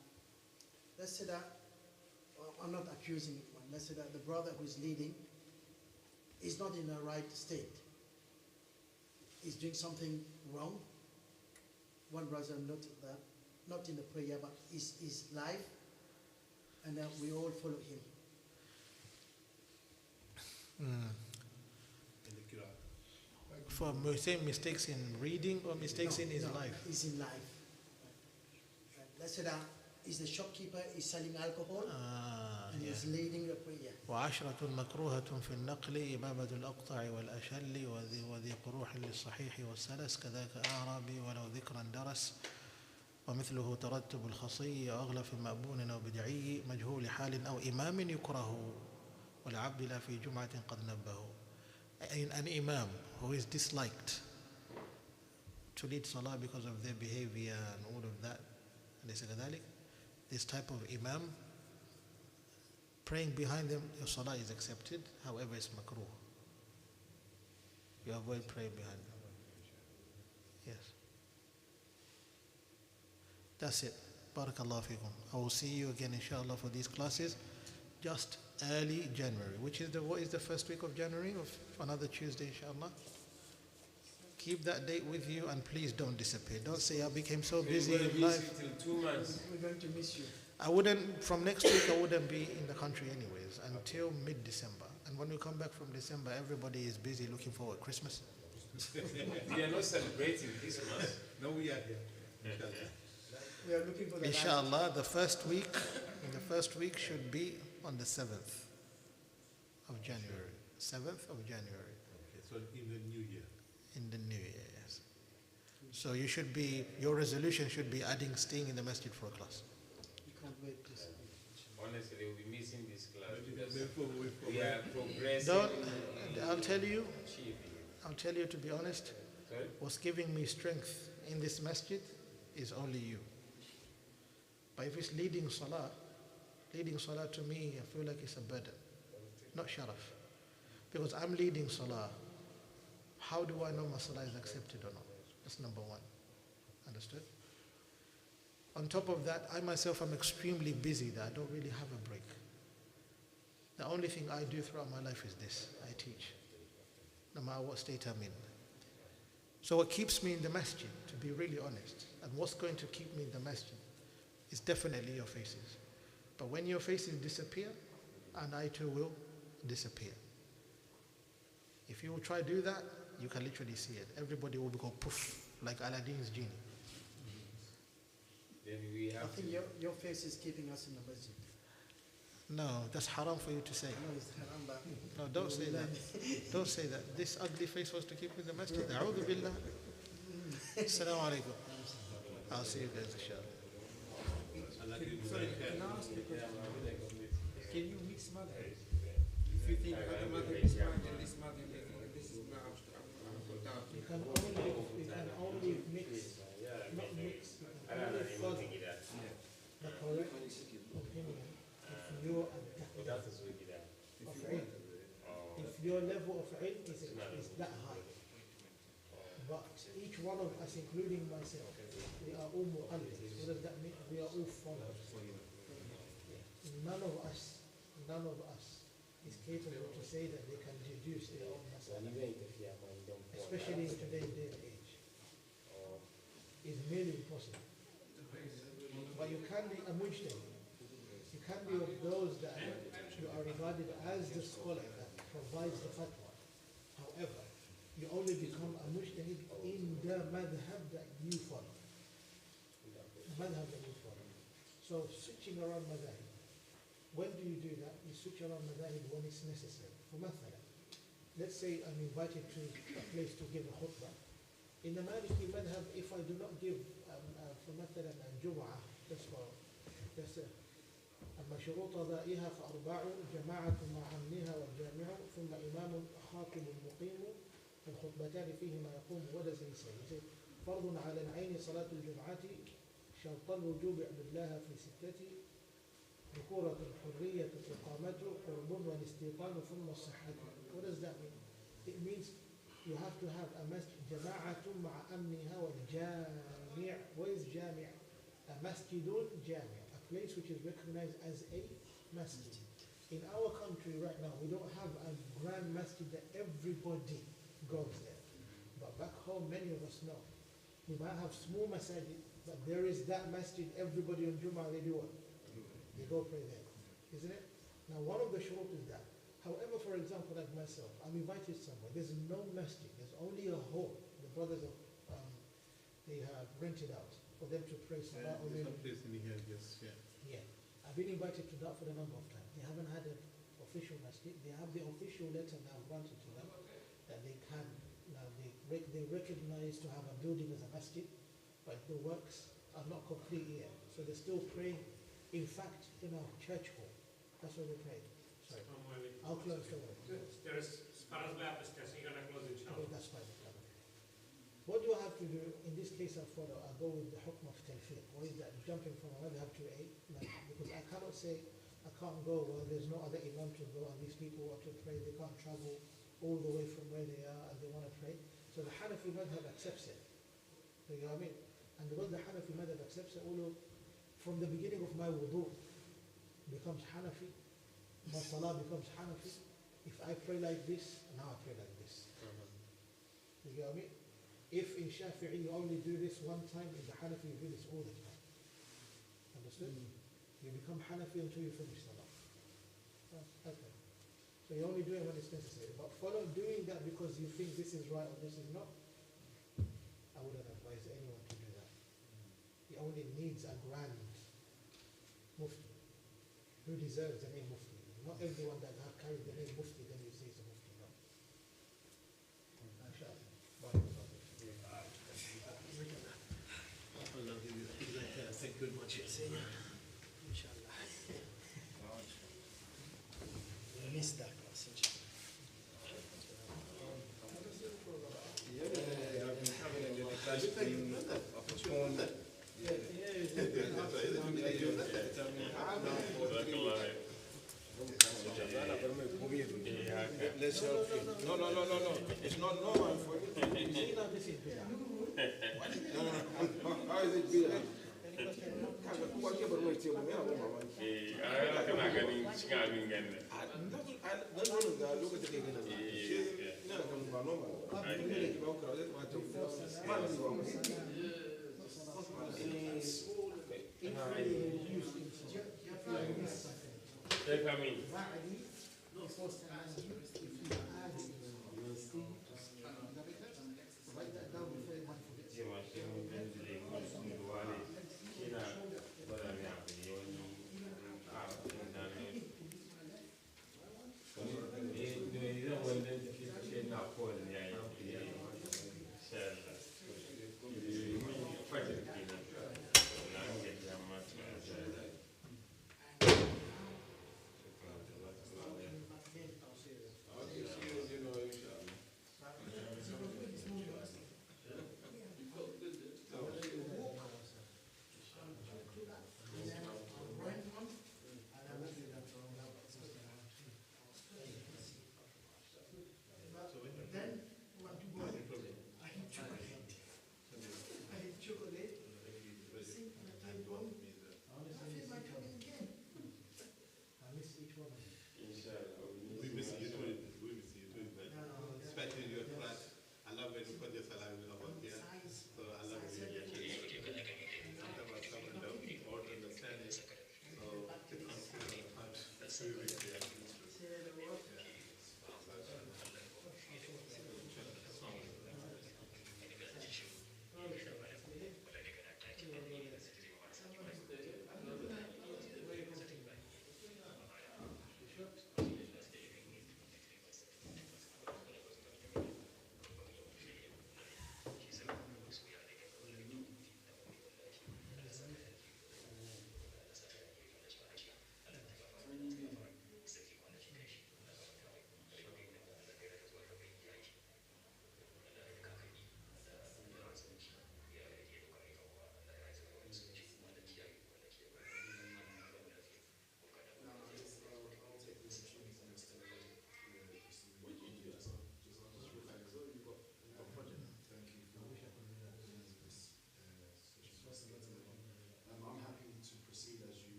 Let's say that, well, I'm not accusing anyone. Let's say that the brother who's leading is not in the right state. He's doing something wrong. One brother noted that, not in the prayer, but is live, and then we all follow him. For saying mistakes in reading or mistakes in his life. He's in life. Let's say that he's the shopkeeper, he's selling alcohol, and he's leading the prayer. وعشرة مكروهة في النقل إمامة الأقطع والأشل وذي قروح للصحيح والسلس كذاك أعرابي ولو ذكرا درس ومثله ترتب الخصي أغلف مأبون أو بدعي مجهول حال أو إمام يكره والعبد لا في جمعة قد نبه. An imam who is disliked to lead salah because of their behavior and all of that, this type of imam, praying behind them, your salah is accepted, however it's makruh. You avoid praying behind them. Yes. That's it. Barakallahu feekum. I will see you again inshallah for these classes just early January, which is what is the first week of January, of another Tuesday inshallah. Keep that date with you and please don't disappear. Don't say I became so busy in life. Till 2 months. We're going to miss you. I wouldn't, from next week I wouldn't be in the country anyways until mid-December. And when we come back from December, everybody is busy looking forward Christmas. We are not celebrating this month. No, we are here. We are looking for the Inshallah, the first week should be on the 7th of January. 7th of January. Okay, so in the new year. In the new year, yes. So your resolution should be staying in the masjid for a class. You can't wait to see. Honestly, we'll be missing this class Maybe because we are progressing. I'll tell you to be honest, Sorry? what's giving me strength in this masjid is only you. But if it's leading salah to me, I feel like it's a burden, not sharaf. Because I'm leading salah. How do I know my salah is accepted or not? That's number one. Understood? On top of that, I myself am extremely busy that I don't really have a break. The only thing I do throughout my life is this. I teach, no matter what state I'm in. So what keeps me in the masjid, to be really honest, and what's going to keep me in the masjid is definitely your faces. But when your faces disappear, and I too will disappear. If you will try to do that, you can literally see it. Everybody will go poof, like Aladdin's genie. Then we I have think your face is keeping us in the masjid. No, that's haram for you to say. I know it's haram, but No, don't say that. Don't say that. This ugly face was to keep in the masjid. A'udhu billah. Assalamu alaikum. I'll see you guys inshallah. Sorry, can I ask you a question? Can you mix madhab? If you think other madhab is right and this madhab, you think this is not You can only mix, not mix. I don't know anything that. correct opinion, if you're at that That is wicked. of ilm, if your level of ilm is that high. But each one of us, including myself, we are all mu'allims. What does that mean? We are all followers. None of us is capable to say that they can deduce their own masala. Especially in today's day and age. It's merely impossible. But you can be a mujtahid. You can be of those that you are regarded as the scholar that provides the fatwa. However, you only become a mujtahid in the madhab that you follow. The madhab that you follow. So switching around madhab. When do you do that? You switch around madhab when it's necessary. For mathala, let's say I'm invited to a place to give a khutbah. In the Maliki madhab, if I do not give for mathala al-jum'ah, that's أما شروط أدائها فأربع جماعة مع عمها والجامع ثم إمام خاطب مقيم الخطبتان فيهما يقوم ولز يسير فرض على العين صلاة الجمعة شرط الوجوب اعملاها في ستة ذكورة حرية إقامة قرب والاستيطان ثم الصحة. What does that mean? It means you have to have a masjid جماعة مع أمنها والجامع. What is جامع? A masjidun jami', a place which is recognized as a masjid. In our country right now, we don't have a grand masjid that everybody goes there. But back home, many of us know. We might have small masajid, but there is that masjid, everybody on Jummah, they do what? They go pray there, isn't it? Now, one of the shurut is that. However, for example, like myself, I'm invited somewhere. There's no masjid. There's only a hall. The brothers, they have rented out for them to pray salah. There's no place in here, yes, yeah. Yeah. I've been invited to that for a number of times. They haven't had an official masjid. They have the official letter now granted to them that they can, now they recognize to have a building as a masjid, but the works are not complete yet. So they're still praying, in fact, in a church hall. That's where they pray. Sorry. I'll close the door. There is, as far as lab is concerned, you're going to close it, Okay, that's fine. What do I have to do? In this case, I go with the hukm of talfiq. What is that? Jumping from a madhab to a madhab. Because I cannot say, I can't go, well, there's no other imam to go, and these people want to pray, they can't travel all the way from where they are, and they want to pray. So the Hanafi madhab accepts it. You know what I mean? And because the Hanafi madhab accepts it, although from the beginning of my wudu becomes Hanafi, my salah becomes Hanafi. If I pray like this, now I pray like this. You know what I mean? If in Shafi'i you only do this one time, in the Hanafi you do this all the time. Understood? You become Hanafi until you finish salah. Okay. So you only do it when it's necessary. But doing that because you think this is right or this is not, I wouldn't advise anyone to do that. He only needs a grand mufti who deserves the name mufti. Not everyone that has carried the name mufti, then you say it's a mufti. No. Thank you very much. Inshallah. We missed that class, inshallah. Let's help you. No. It's not normal for you. How is it bid'ah? We miss you doing it. We miss you doing that. Especially your class. I love when you put your salam over here. So I love when you get it. Sometimes I come and don't or understand it. So the concept of touch is really clear.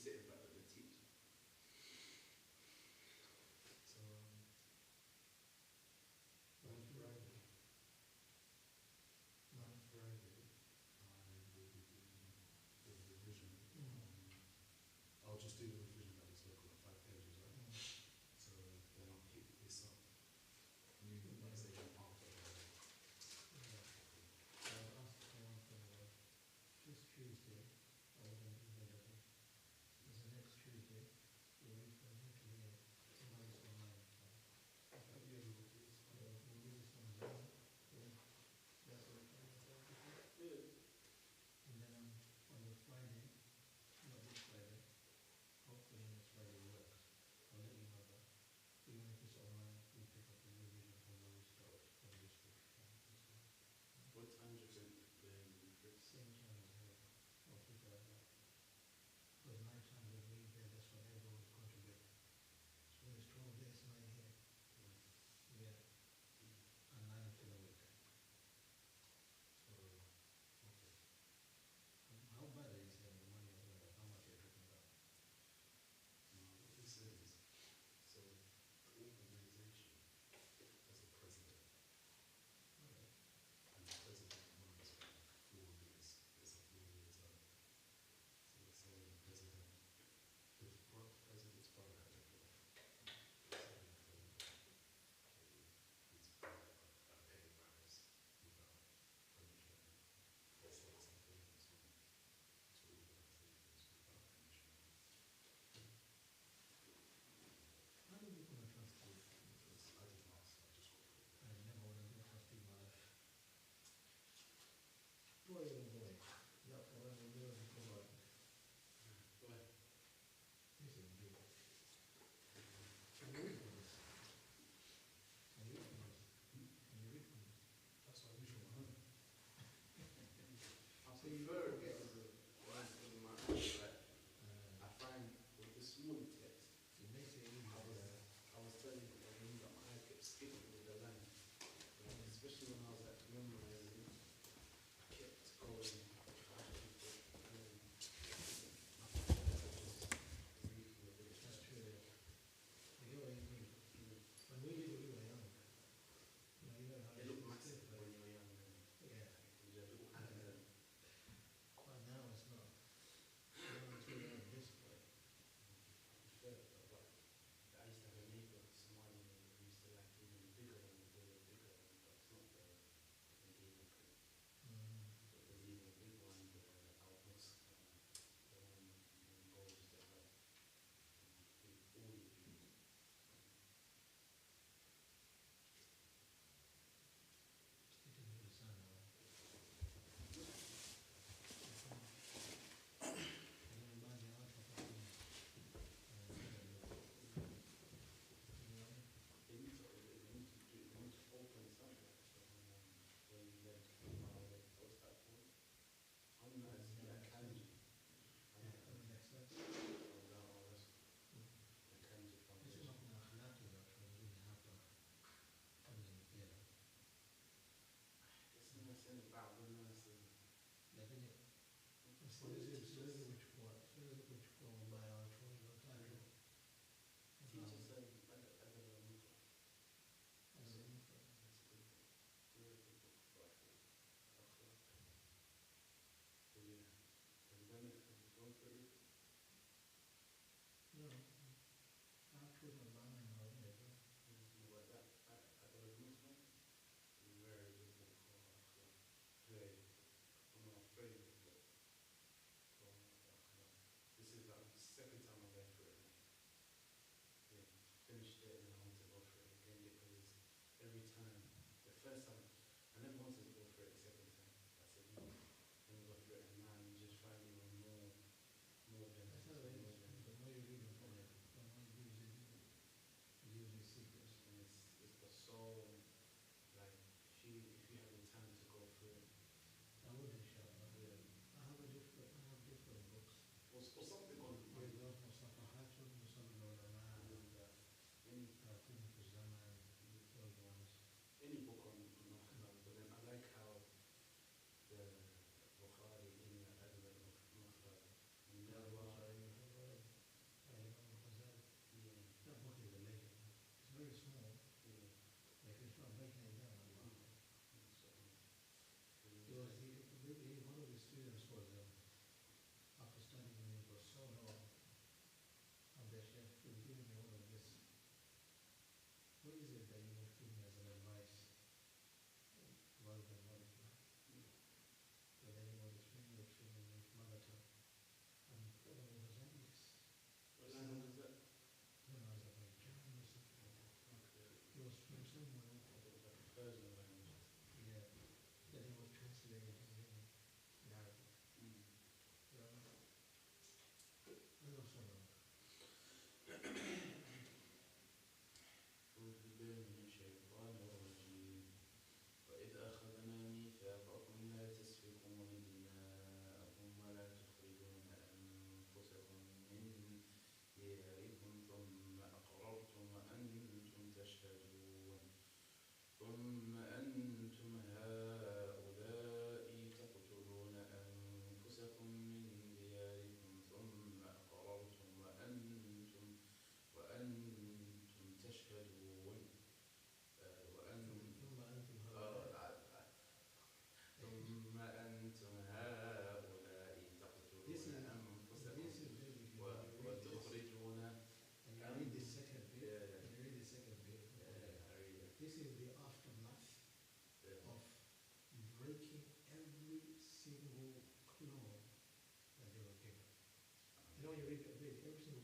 sit in front of the teacher. So, on Friday, I will be doing the revision. I'll just do the revision that we spoke about, 5 pages, right? So then I'll pick this up. New Wednesday after. This Tuesday, I will be available. There's an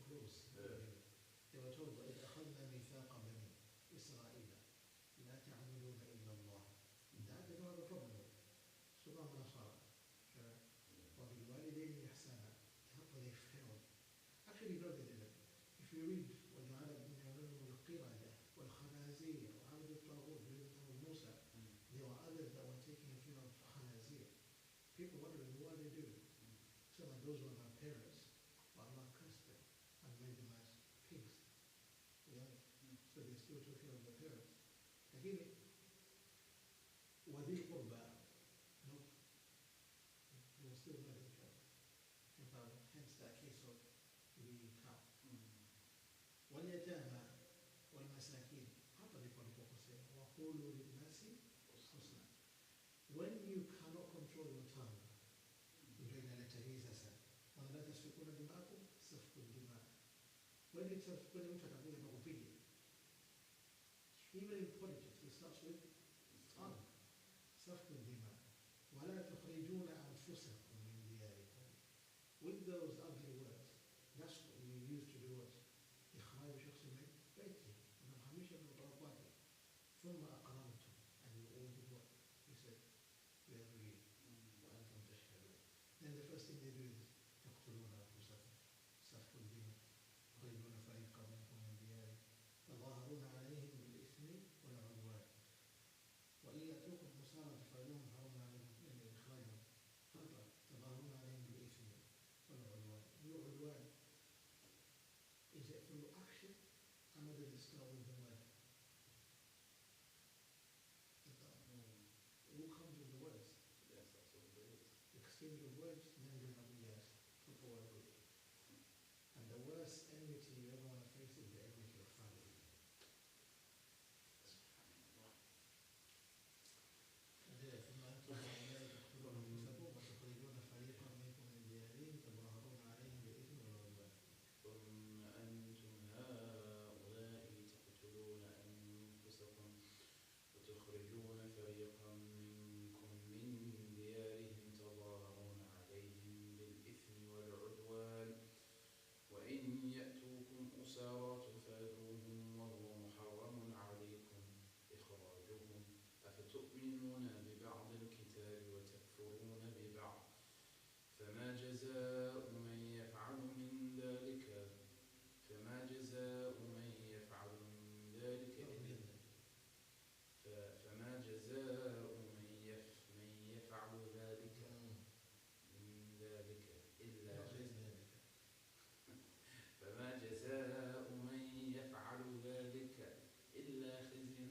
clause. They were told, وَإِذْ أَخَذْنَا مِيثَاقَ بَنِي إِسْرَائِيلَ لَا تَعْبُدُونَ إِلَّا اللَّهَ. That they don't have a problem with. Surah Al-Nasara. وَبِالْوَالِدَيْنِ إِحْسَانًا. But they failed. Actually, no, they didn't. If you read وَجَعَلَ مِنْهُمُ الْقِرَدَةَ وَالْخَنَازِيرَ وَعَبَدُوا الطَّاغُوتَ وَعَبَدُوا موسى. There were others that were taking the fear of khanazir. People wondering, what are they doing? So that those were our parents, but Allah cursed them and made them as pigs. Yeah? So they still took care of their parents. Again, وَذِي الْقُرْبَى. Nope. They were still not each other. Hence that case of the cow. وَالْيَتَامَى وَالْمَسَاكِينَ. Hapa ndipo alipokusema وَقُولُوا لِلنَّاسِ حُسْنًا. When you cannot control your tongue, ndio inaleta hii sasa. وَلَا تَسْفِكُونَ دِمَاءَكُمْ سَفْكُ الدِّمَاء. When mtu atakuja na kupiga, even in politics, it starts with tongue. سَفْكُ الدِّمَاء. وَلَا تُخْرِجُونَ أَنفُسَكُمْ مِنْ دِيَارِكُمْ. With those ugly words, that's what we used to do was إخراج شخص من بيته ونحميشه من طرقاته ثم أقررتم and you all did what? He said, we agree. وأنتم تشهدون. Then the first thing they do is تقتلون أنفسكم سفك الدماء تخرجون فريقا منكم من ديارهم تظاهرون عليهم بالإثم والعدوان وإن يأتوكم مسارا تفعلون حرمنا عليكم من إخراجهم خطأ تظاهرون عليهم بالإثم والعدوان. Your عدوان, is it through action? Or does it start with the word? Who comes with the words? Yes, that's what it is. Exchange of words, then you're going to be yes, people agree. And the worst enmity you ever want to face is the enmity of family. ثم أنتم هؤلاء تقتلون أنفسكم وتخرجون فريقا منكم من ديارهم تظاهرون عليهم بالإثم والعدوان. ثم أنتم هؤلاء تقتلون أنفسكم وتخرجون فريقا منكم من ديارهم تظاهرون عليهم بالإثم والعدوان وإن يأتوكم أسارى تفادوهم وهو محرم عليكم إخراجهم أفتؤمنون ببعض الكتاب وتكفرون ببعض فما جزاء من يفعل ذلك إلا خزي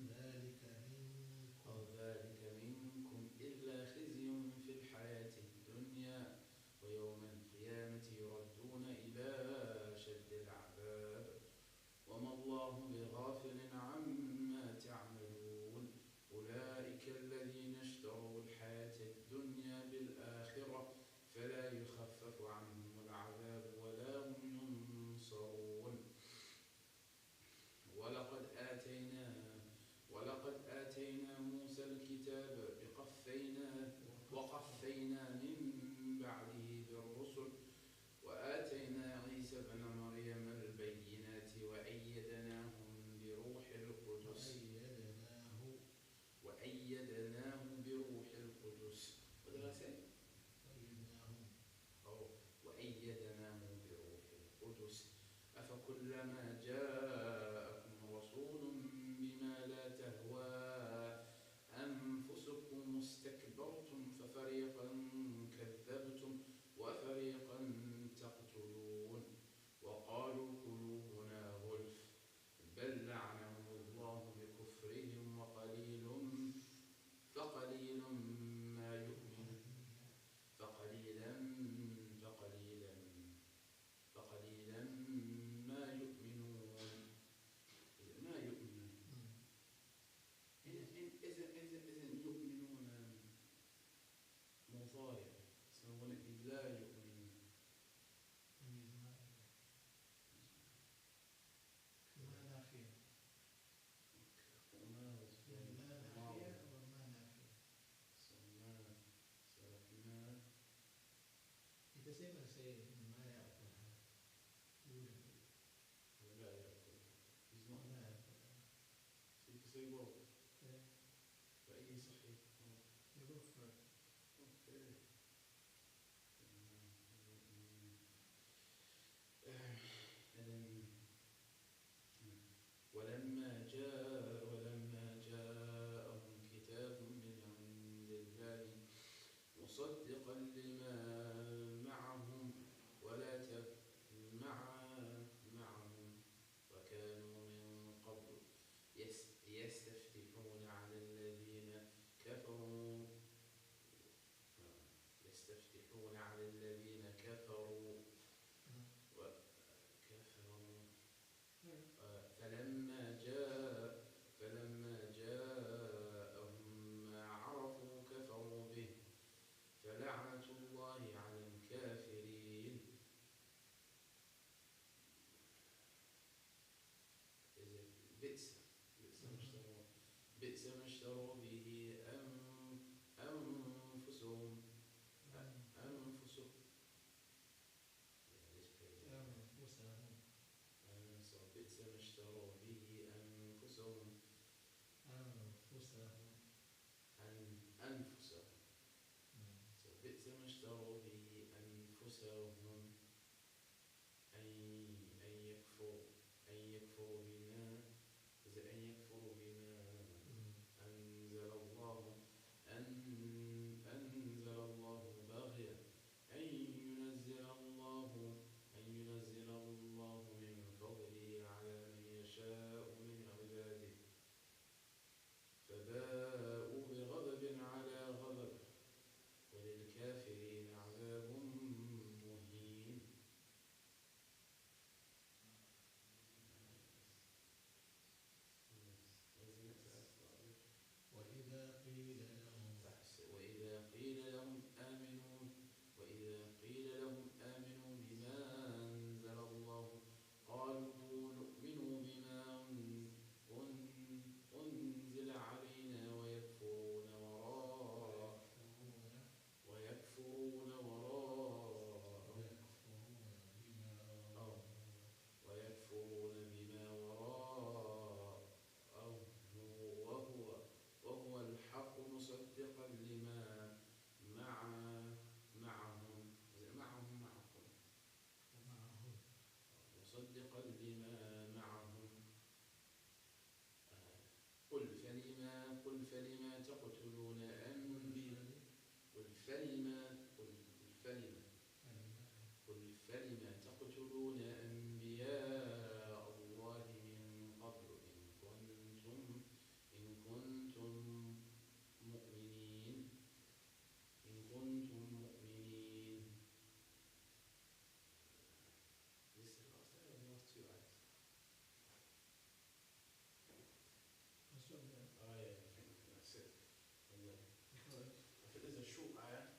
ذلك منكم إلا خزي في الحياة الدنيا ويوم القيامة يردون إلى أشد العذاب وما الله بغافل عما تعملون أولئك الذين اشتروا الحياة الدنيا بالآخرة فلا يخفف عنهم العذاب ولا هم ينصرون ولقد آتينا موسى الكتاب وقفينا من بعده بالرسل وآتينا عيسى ابن مريم البينات وأيدناهم بروح القدس أفكلما جاءكم رسول بما لا تهوى أنفسكم استكبرتم ففريقا كذبتم وفريقا تقتلون وقالوا قلوبنا غلف بل لعنهم الله بكفرهم فقليل ما يؤمنون فقليلا ما يؤمنون إذن يؤمنون مضارع سنقول لا يؤمنون ما نافية وما يعني لا نافية وما نافية سلكنا يتسمى سيد ما يأكلها يولد فلم تقتلون أنبياء الله من قبل إن كنتم مؤمنين This is the last ayah or the last two ayahs? Oh yeah, I think that's it. Yeah. I think there's a short ayah.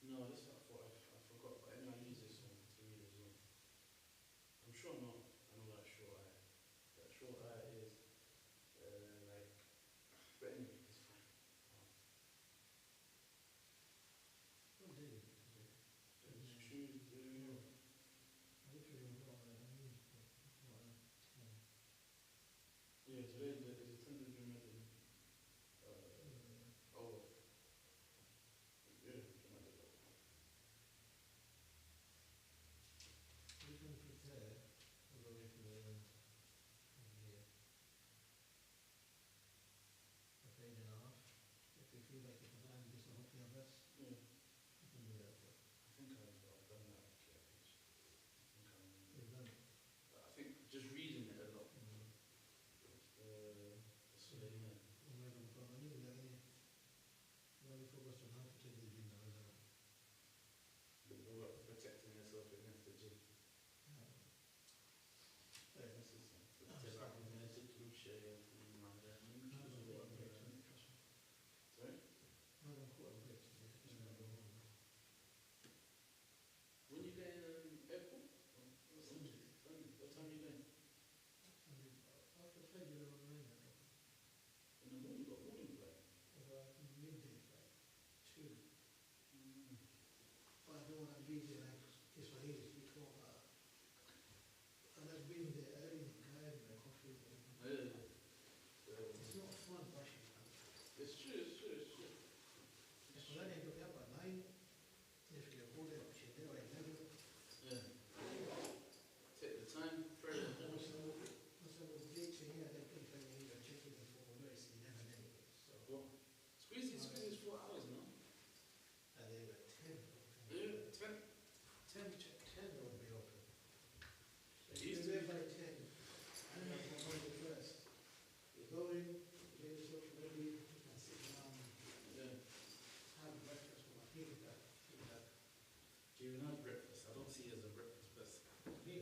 No, this I thought I forgot, but anyway, I use this one to read as well. I'm sure not. I know that short ayah. That short ayah is like, but anyway, it's fine. It's Tuesday. Yeah, today is the 10th of June. Oh, yeah, You can prepare all the way from here, a page and a half. If you feel like you can add this or hopefully a verse, yeah. you can do that. I think I've done that actually. You've done it. I think just reading it a lot. Sulaiman. You only focused on how to take the jinn out of Protecting yourself against the jinn. This is Sorry? When you going airport? What time are you going? after Fajr or 9 In the morning, got morning flight. midday flight, 2. But I don't want to be there like Ismailis because and I've been there early in the guide, my coffee. It's not fun rushing. It's true. If I get up at 9, if you go there, she's there by 11. Yeah. Take the time, pray. So the gates in here, they think that you need to check it before we go, it's 11 anyway. So, Well, squeeze it 4 hours, no? and they were 10. Yeah, 10. 10 will be open. So It used you're to there be- by 10. And then from Monday first, you go in, get yourself ready, and sit down, Yeah. have breakfast for my people. Do you even have breakfast? I don't see it as a breakfast person. Me,